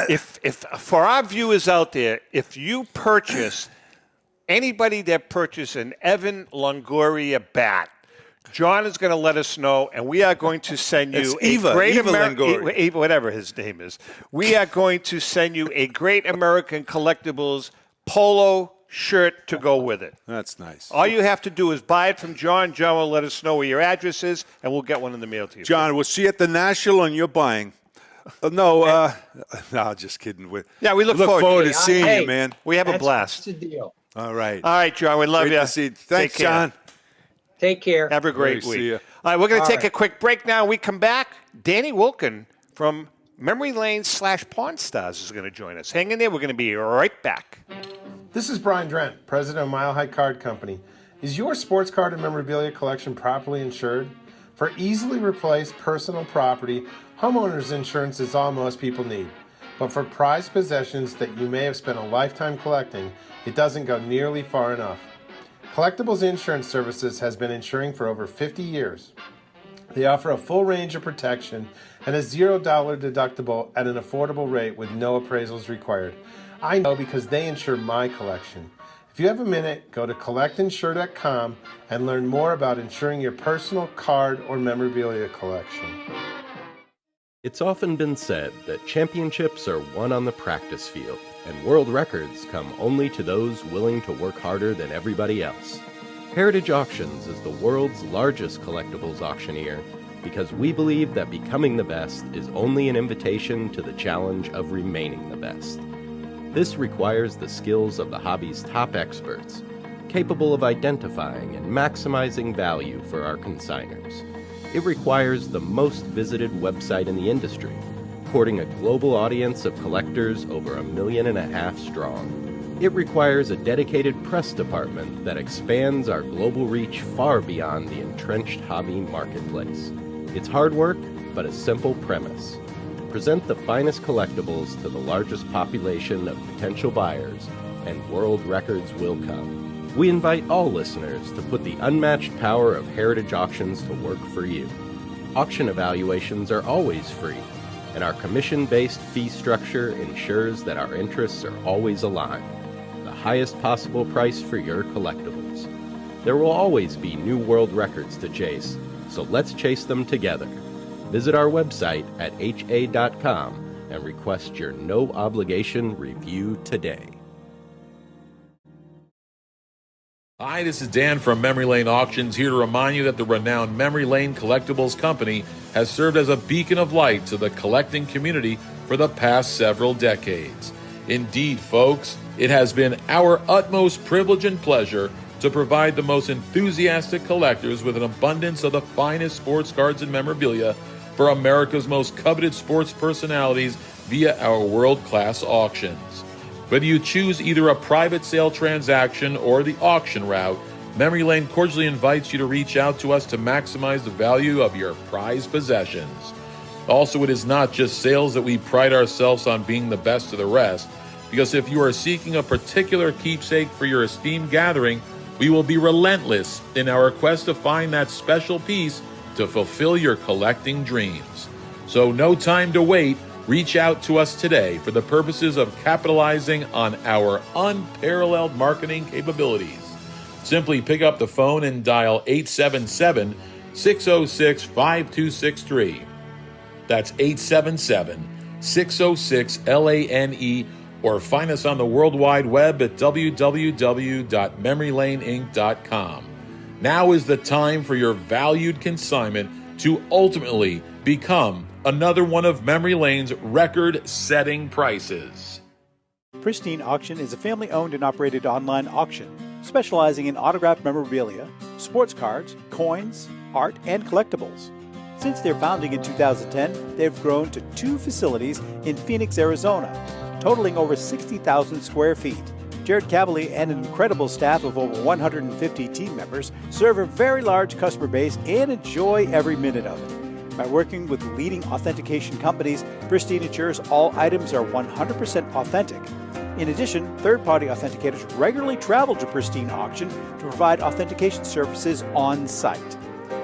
If for our viewers out there, if you purchase anybody that purchased an Evan Longoria bat, John is going to let us know, and we are going to send you whatever his name is. We are going to send you a Great American Collectibles polo shirt to go with it. That's nice. All you have to do is buy it from John. John will let us know where your address is, and we'll get one in the mail to you. John, we'll see you at the National, and you're buying. No, just kidding. We look forward to seeing you, man. We have a blast. That's the deal. All right. All right, John. We love Great you. to see you. Thanks, John. Take care. Have a great See week. you. All right, we're going to take a quick break now. When we come back, Danny Wulkan from Memory Lane / Pawn Stars is going to join us. Hang in there. We're going to be right back. This is Brian Drent, president of Mile High Card Company. Is your sports card and memorabilia collection properly insured? For easily replaced personal property, homeowners insurance is all most people need. But for prized possessions that you may have spent a lifetime collecting, it doesn't go nearly far enough. Collectibles Insurance Services has been insuring for over 50 years. They offer a full range of protection and a $0 deductible at an affordable rate with no appraisals required. I know because they insure my collection. If you have a minute, go to collectinsure.com and learn more about insuring your personal card or memorabilia collection. It's often been said that championships are won on the practice field, and world records come only to those willing to work harder than everybody else. Heritage Auctions is the world's largest collectibles auctioneer because we believe that becoming the best is only an invitation to the challenge of remaining the best. This requires the skills of the hobby's top experts, capable of identifying and maximizing value for our consigners. It requires the most visited website in the industry, courting a global audience of collectors over 1.5 million strong. It requires a dedicated press department that expands our global reach far beyond the entrenched hobby marketplace. It's hard work, but a simple premise. Present the finest collectibles to the largest population of potential buyers, and world records will come. We invite all listeners to put the unmatched power of Heritage Auctions to work for you. Auction evaluations are always free, and our commission-based fee structure ensures that our interests are always aligned. The highest possible price for your collectibles. There will always be new world records to chase, so let's chase them together. Visit our website at ha.com and request your no-obligation review today. Hi, this is Dan from Memory Lane Auctions, here to remind you that the renowned Memory Lane Collectibles Company has served as a beacon of light to the collecting community for the past several decades. Indeed, folks, it has been our utmost privilege and pleasure to provide the most enthusiastic collectors with an abundance of the finest sports cards and memorabilia for America's most coveted sports personalities via our world-class auctions. Whether you choose either a private sale transaction or the auction route, Memory Lane cordially invites you to reach out to us to maximize the value of your prized possessions. Also, it is not just sales that we pride ourselves on being the best of the rest, because if you are seeking a particular keepsake for your esteemed gathering, we will be relentless in our quest to find that special piece to fulfill your collecting dreams. So no time to wait. Reach out to us today for the purposes of capitalizing on our unparalleled marketing capabilities. Simply pick up the phone and dial 877-606-5263. That's 877-606-LANE, or find us on the World Wide Web at www.memorylaneinc.com. Now is the time for your valued consignment to ultimately become another one of Memory Lane's record-setting prices. Pristine Auction is a family-owned and operated online auction specializing in autographed memorabilia, sports cards, coins, art, and collectibles. Since their founding in 2010, they've grown to 2 facilities in Phoenix, Arizona, totaling over 60,000 square feet. Jared Cavalier and an incredible staff of over 150 team members serve a very large customer base and enjoy every minute of it. By working with leading authentication companies, Pristine ensures all items are 100% authentic. In addition, third-party authenticators regularly travel to Pristine Auction to provide authentication services on site.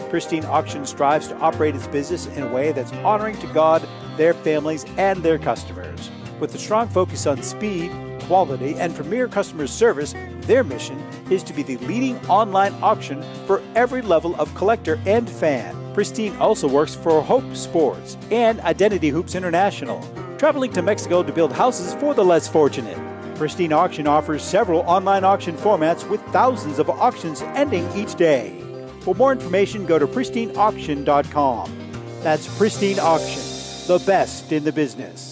Pristine Auction strives to operate its business in a way that's honoring to God, their families, and their customers. With a strong focus on speed, quality, and premier customer service, their mission is to be the leading online auction for every level of collector and fan. Pristine also works for Hope Sports and Identity Hoops International, traveling to Mexico to build houses for the less fortunate. Pristine Auction offers several online auction formats with thousands of auctions ending each day. For more information, go to pristineauction.com. That's Pristine Auction, the best in the business.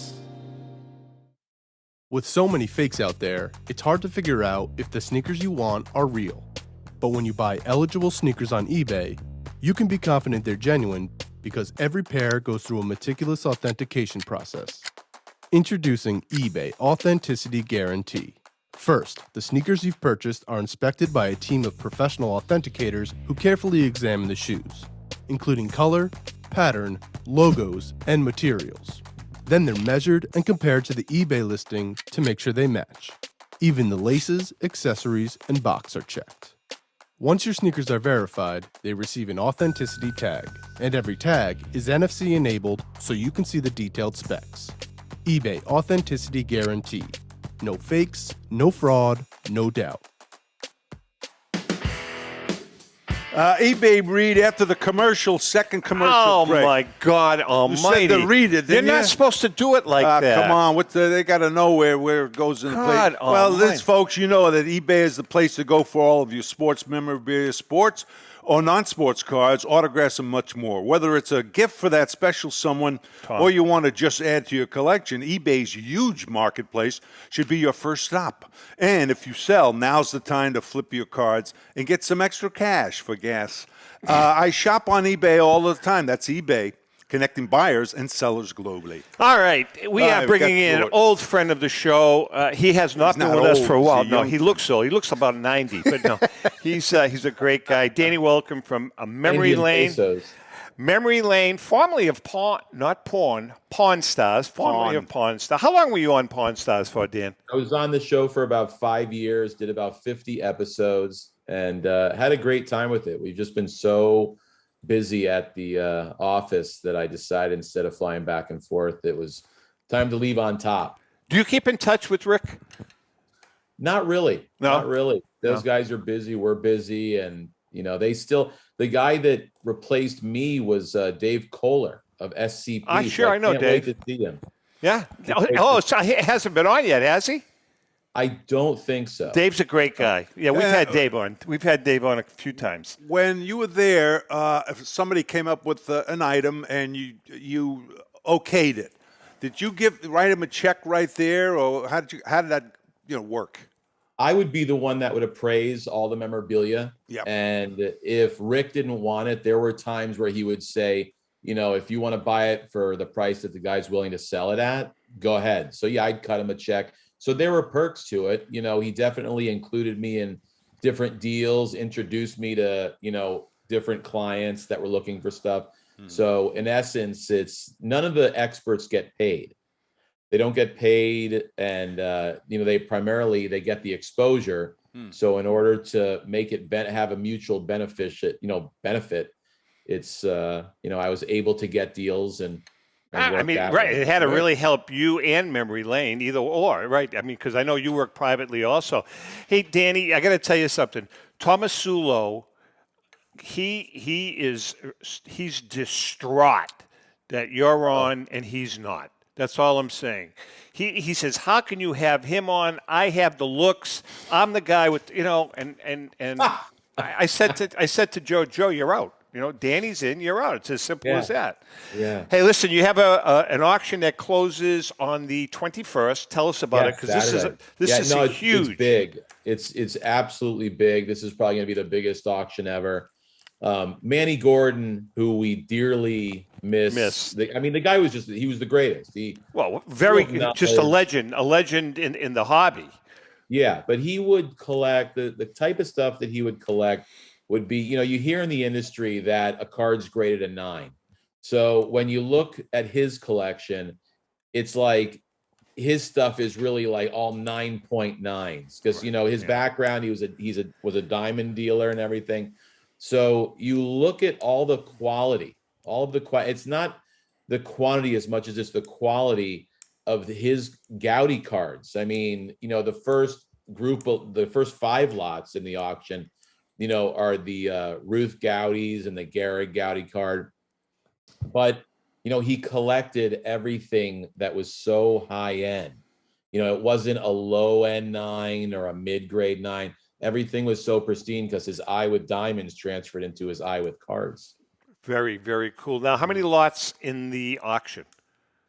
With so many fakes out there, it's hard to figure out if the sneakers you want are real. But when you buy eligible sneakers on eBay, you can be confident they're genuine because every pair goes through a meticulous authentication process. Introducing eBay Authenticity Guarantee. First, the sneakers you've purchased are inspected by a team of professional authenticators who carefully examine the shoes, including color, pattern, logos, and materials. Then they're measured and compared to the eBay listing to make sure they match. Even the laces, accessories, and box are checked. Once your sneakers are verified, they receive an authenticity tag, and every tag is NFC enabled so you can see the detailed specs. eBay Authenticity Guarantee. No fakes, no fraud, no doubt. eBay read after the second commercial break. Oh, my God almighty. You said to read it, They're didn't not you? supposed to do it like that. Come on, they got to know where it goes in the God place. Well, almighty. folks, you know that eBay is the place to go for all of your sports memorabilia, sports or non-sports cards, autographs, and much more. Whether it's a gift for that special someone or you want to just add to your collection, eBay's huge marketplace should be your first stop. And if you sell, now's the time to flip your cards and get some extra cash for gas. I shop on eBay all the time. That's eBay, connecting buyers and sellers globally. All right. We are bringing in an old friend of the show. He has not been with us for a while. No, he looks old. He looks about 90. But no, he's a great guy. Danny Wulkan from Memory Lane. Memory Lane, formerly of Pawn Stars, formerly of Pawn Stars. How long were you on Pawn Stars for, Dan? I was on the show for about 5 years, did about 50 episodes, and had a great time with it. We've just been so busy at the office that I decided instead of flying back and forth, it was time to leave on top. Do you keep in touch with Rick? Not really. No? Not really. Those guys are busy. We're busy. And, the guy that replaced me was Dave Kohler of SCP. I know Dave. Wait to see him. Yeah. So he hasn't been on yet, has he? I don't think so. Dave's a great guy. Yeah, we've had Dave on. We've had Dave on a few times. When you were there, if somebody came up with an item and you okayed it, did you write him a check right there, or how did that work? I would be the one that would appraise all the memorabilia. Yep. And if Rick didn't want it, there were times where he would say, if you want to buy it for the price that the guy's willing to sell it at, go ahead. So yeah, I'd cut him a check. So there were perks to it. He definitely included me in different deals, introduced me to, different clients that were looking for stuff. So in essence, it's none of the experts get paid. They don't get paid, and they primarily get the exposure. So in order to make it have a mutual benefit, it's I was able to get deals and right. It had to really help you and Memory Lane, either or, right? Because I know you work privately also. Hey, Danny, I got to tell you something. Tomasulo, he's distraught that you're on and he's not. That's all I'm saying. He says, how can you have him on? I have the looks. I'm the guy with, and I said to Joe, you're out. Danny's in, you're out. It's as simple as that. Yeah. Hey, listen, you have an auction that closes on the 21st. Tell us about it, because this is huge. It's big. It's absolutely big. This is probably going to be the biggest auction ever. Manny Gordon, who we dearly miss. The guy was he was the greatest. Just a legend in the hobby. Yeah, but he would collect the type of stuff that he would collect would be, you hear in the industry that a card's graded a 9. So when you look at his collection, it's like his stuff is really like all 9.9s because his background, he was a diamond dealer and everything. So you look at all the quality, it's not the quantity as much as it's the quality of his Gowdy cards. The first 5 lots in the auction, are the Ruth Gowdys and the Garrett Gowdy card. But, he collected everything that was so high end. It wasn't a low end 9 or a mid-grade 9. Everything was so pristine because his eye with diamonds transferred into his eye with cards. Very, very cool. Now, how many lots in the auction?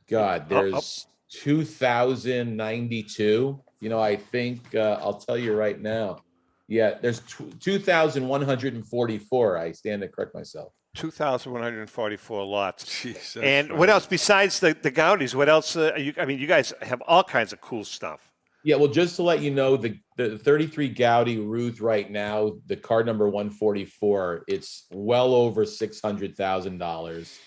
God, there's 2,092. I think I'll tell you right now. Yeah, there's 2,144. I stand to correct myself. 2,144 lots. Jeez, and what else besides the Gowdys? What else? You guys have all kinds of cool stuff. Yeah, well, just to let you know, the 33 Gowdy Ruth right now, the card number 144, it's well over $600,000.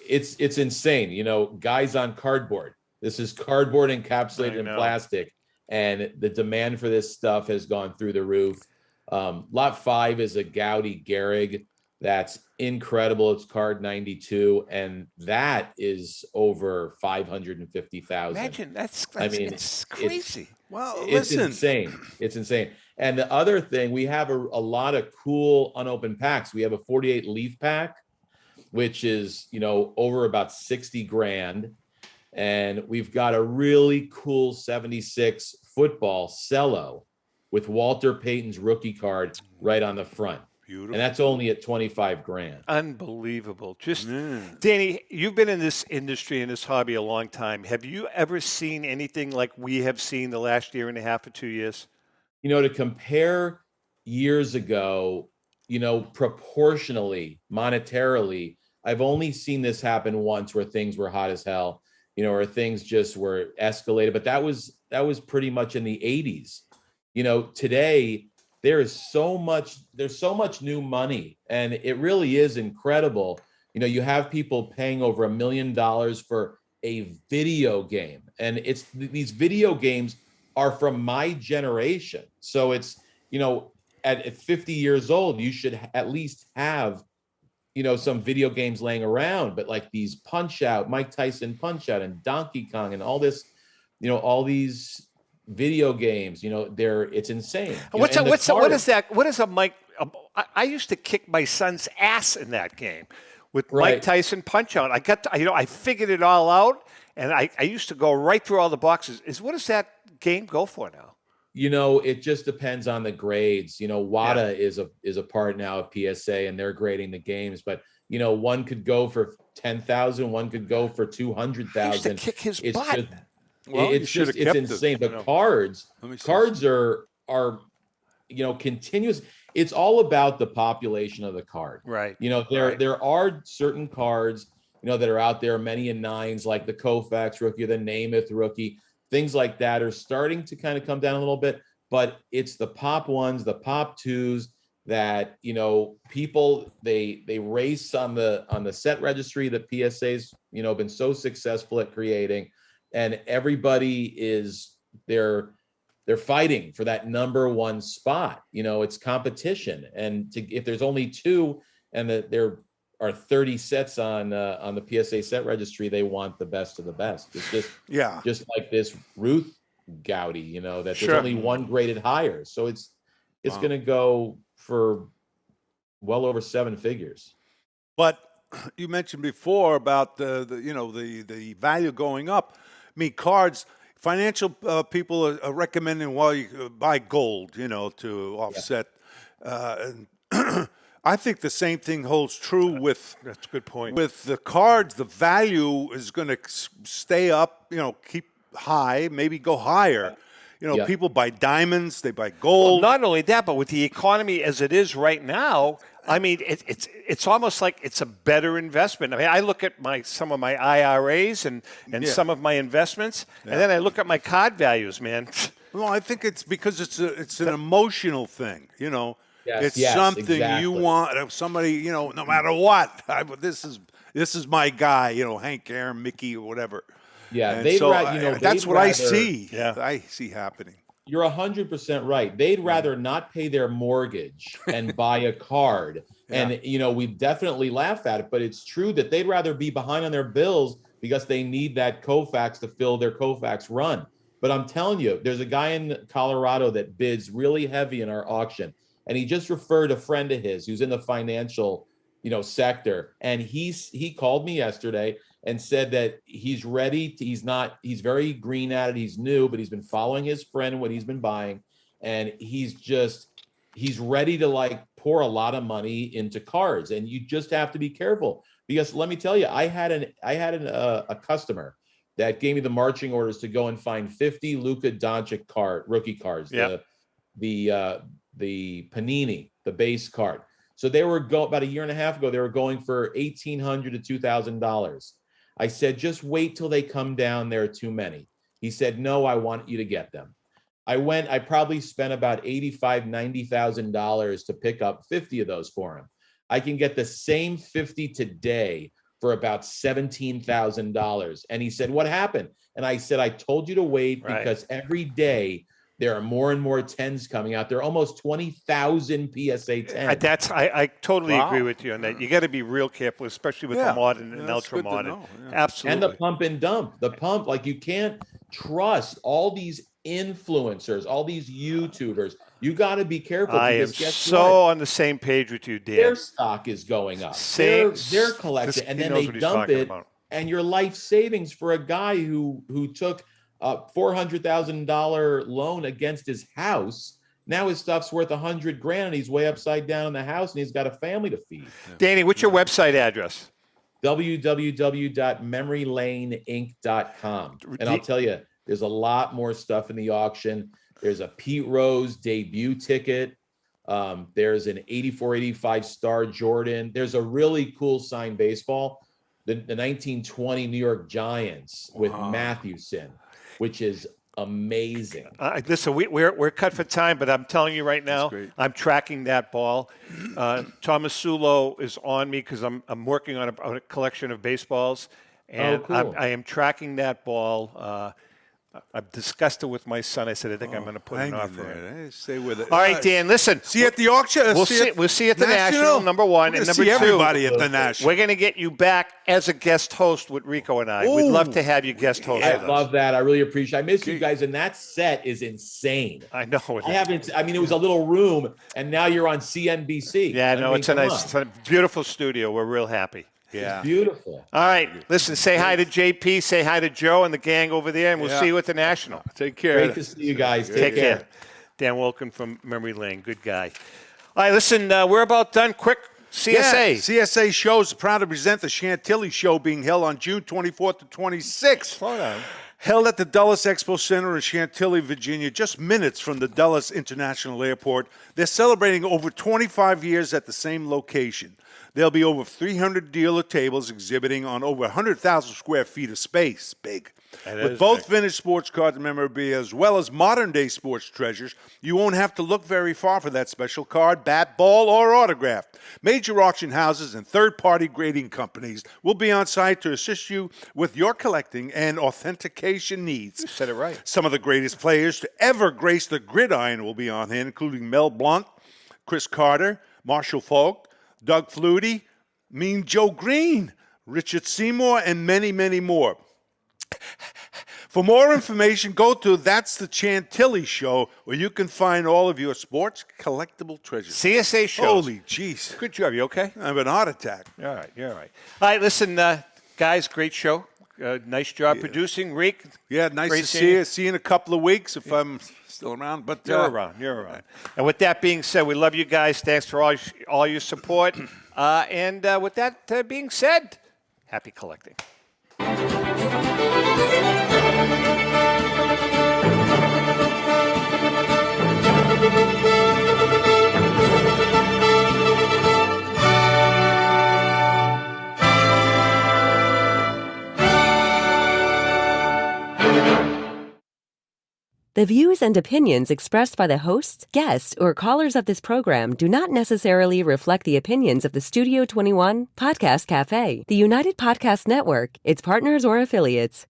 It's insane. Guys on cardboard. This is cardboard encapsulated in plastic, and the demand for this stuff has gone through the roof. Lot 5 is a Gaudi Gehrig that's incredible. It's card 92, and that is over 550,000. Imagine that's I mean, it's crazy. It's insane. It's insane. And the other thing, we have a lot of cool unopened packs. We have a 48 leaf pack, which is, over about 60 grand. And we've got a really cool 76 football cello with Walter Payton's rookie card right on the front. Beautiful. And that's only at 25 grand. Unbelievable. Just Danny, you've been in this industry, in this hobby a long time. Have you ever seen anything like we have seen the last year and a half or 2 years? To compare years ago, proportionally, monetarily, I've only seen this happen once where things were hot as hell, or things just were escalated. But that was pretty much in the 80s. Today there's so much new money, and it really is incredible. You have people paying over $1 million for a video game, and these video games are from my generation. So it's, at 50 years old, you should at least have, some video games laying around. But like these Punch-Out, Mike Tyson Punch-Out and Donkey Kong and all this, all these video games, it's insane. What is a Mike? I used to kick my son's ass in that game with Mike Tyson Punch-Out. I figured it all out, and I used to go right through all the boxes. What does that game go for now? It just depends on the grades. WADA is a part now of PSA, and they're grading the games. But one could go for 10,000, one could go for 200,000. Kick his butt. It's insane. But cards are continuous. It's all about the population of the card. Right. There are certain cards, that are out there, many in nines, like the Koufax rookie, the Namath rookie. Things like that are starting to kind of come down a little bit, but it's the pop ones, the pop twos that, people, they race on the set registry that PSA's, been so successful at creating, and everybody they're fighting for that number one spot. It's competition. And if there's only two and there are 30 sets on the PSA set registry, they want the best of the best. It's just like this Ruth Gaudi, that there's only one graded higher. So it's going to go for well over 7 figures. But you mentioned before about the value going up. I mean, cards, financial people are recommending you buy gold, to offset. And I think the same thing holds true with. That's a good point. With the cards, the value is going to stay up, keep high, maybe go higher. People buy diamonds, they buy gold. Well, not only that, but with the economy as it is right now, I mean, it's almost like it's a better investment. I mean, I look at some of my IRAs and some of my investments, and then I look at my card values, man. Well, I think it's because it's an emotional thing, It's something you want. Somebody, no matter what. This is my guy. Hank Aaron, Mickey, or whatever. Yeah, and that's what I see. Yeah, I see happening. You're 100% right. They'd rather not pay their mortgage and buy a card. And we definitely laugh at it, but it's true that they'd rather be behind on their bills because they need that Koufax to fill their Koufax run. But I'm telling you, there's a guy in Colorado that bids really heavy in our auction. And he just referred a friend of his who's in the financial, sector. And he called me yesterday and said that he's ready. He's very green at it. He's new, but he's been following his friend and what he's been buying. And he's ready to pour a lot of money into cards. And you just have to be careful because let me tell you, I had a customer that gave me the marching orders to go and find 50 Luka Doncic rookie cards. Yep. The Panini, the base card. So they were about a year and a half ago, they were going for $1,800 to $2,000. I said, just wait till they come down. There are too many. He said, no, I want you to get them. I probably spent about $85,000, $90,000 to pick up 50 of those for him. I can get the same 50 today for about $17,000. And he said, what happened? And I said, I told you to wait because every day There are more and more 10s coming out. There are almost 20,000 PSA 10s. I totally agree with you on that. You got to be real careful, especially with the modern and ultra modern. Absolutely. And the pump and dump. The pump, like you can't trust all these influencers, all these YouTubers. You got to be careful. I am so on the same page with you, Dan. Their stock is going up. Their collection, and then they dump it, and your life savings for a guy who took a $400,000 loan against his house. Now his stuff's worth $100,000, and he's way upside down in the house, and he's got a family to feed. Danny, what's your website address? www.memorylaneinc.com. And I'll tell you, there's a lot more stuff in the auction. There's a Pete Rose debut ticket. There's an 84-85 Star Jordan. There's a really cool signed baseball, the 1920 New York Giants with Mathewson, which is amazing. Listen, we're cut for time, but I'm telling you right now, I'm tracking that ball. Thomas Sulo is on me because I'm working on a collection of baseballs, and I am tracking that ball. I've discussed it with my son. I said, I think I'm going to put an offer in. Stay with it. All right, Dan, listen. See you at the auction. We'll see you at the National, number one. And number two, everybody at the National. We're going to get you back as a guest host with Rico and I. We'd love to have you guest host with us. I love that. I really appreciate it. I miss you guys, and that set is insane. I know. It was a little room, and now you're on CNBC. Yeah, no, it's a beautiful studio. We're real happy. Yeah. It's beautiful. All right. Listen, say hi to JP, say hi to Joe and the gang over there, and we'll see you at the National. Take care. Great to see you guys. Take care. Dan Wulkan from Memory Lane. Good guy. All right, listen, we're about done. Quick CSA. Yeah, CSA shows proud to present the Chantilly Show being held on June 24th to 26th. Slow down. Held at the Dulles Expo Center in Chantilly, Virginia, just minutes from the Dulles International Airport. They're celebrating over 25 years at the same location. There'll be over 300 dealer tables exhibiting on over 100,000 square feet of space. Big. With both vintage sports cards and memorabilia as well as modern-day sports treasures, you won't have to look very far for that special card, bat, ball, or autograph. Major auction houses and third-party grading companies will be on site to assist you with your collecting and authentication needs. You said it right. Some of the greatest players to ever grace the gridiron will be on hand, including Mel Blanc, Chris Carter, Marshall Faulk, Doug Flutie, Mean Joe Green, Richard Seymour, and many, many more. For more information, go to That's the Chantilly Show, where you can find all of your sports collectible treasures. CSA shows. Holy jeez. Good job. You okay? I have an heart attack. All right. You're all right. All right, listen, guys, great show. Nice job producing. Rick. Yeah, nice to see you. See you in a couple of weeks if I'm still around. But You're around. And with that being said, we love you guys. Thanks for all your support. And with that being said, happy collecting. The views and opinions expressed by the hosts, guests, or callers of this program do not necessarily reflect the opinions of the Studio 21 Podcast Cafe, the United Podcast Network, its partners, or affiliates.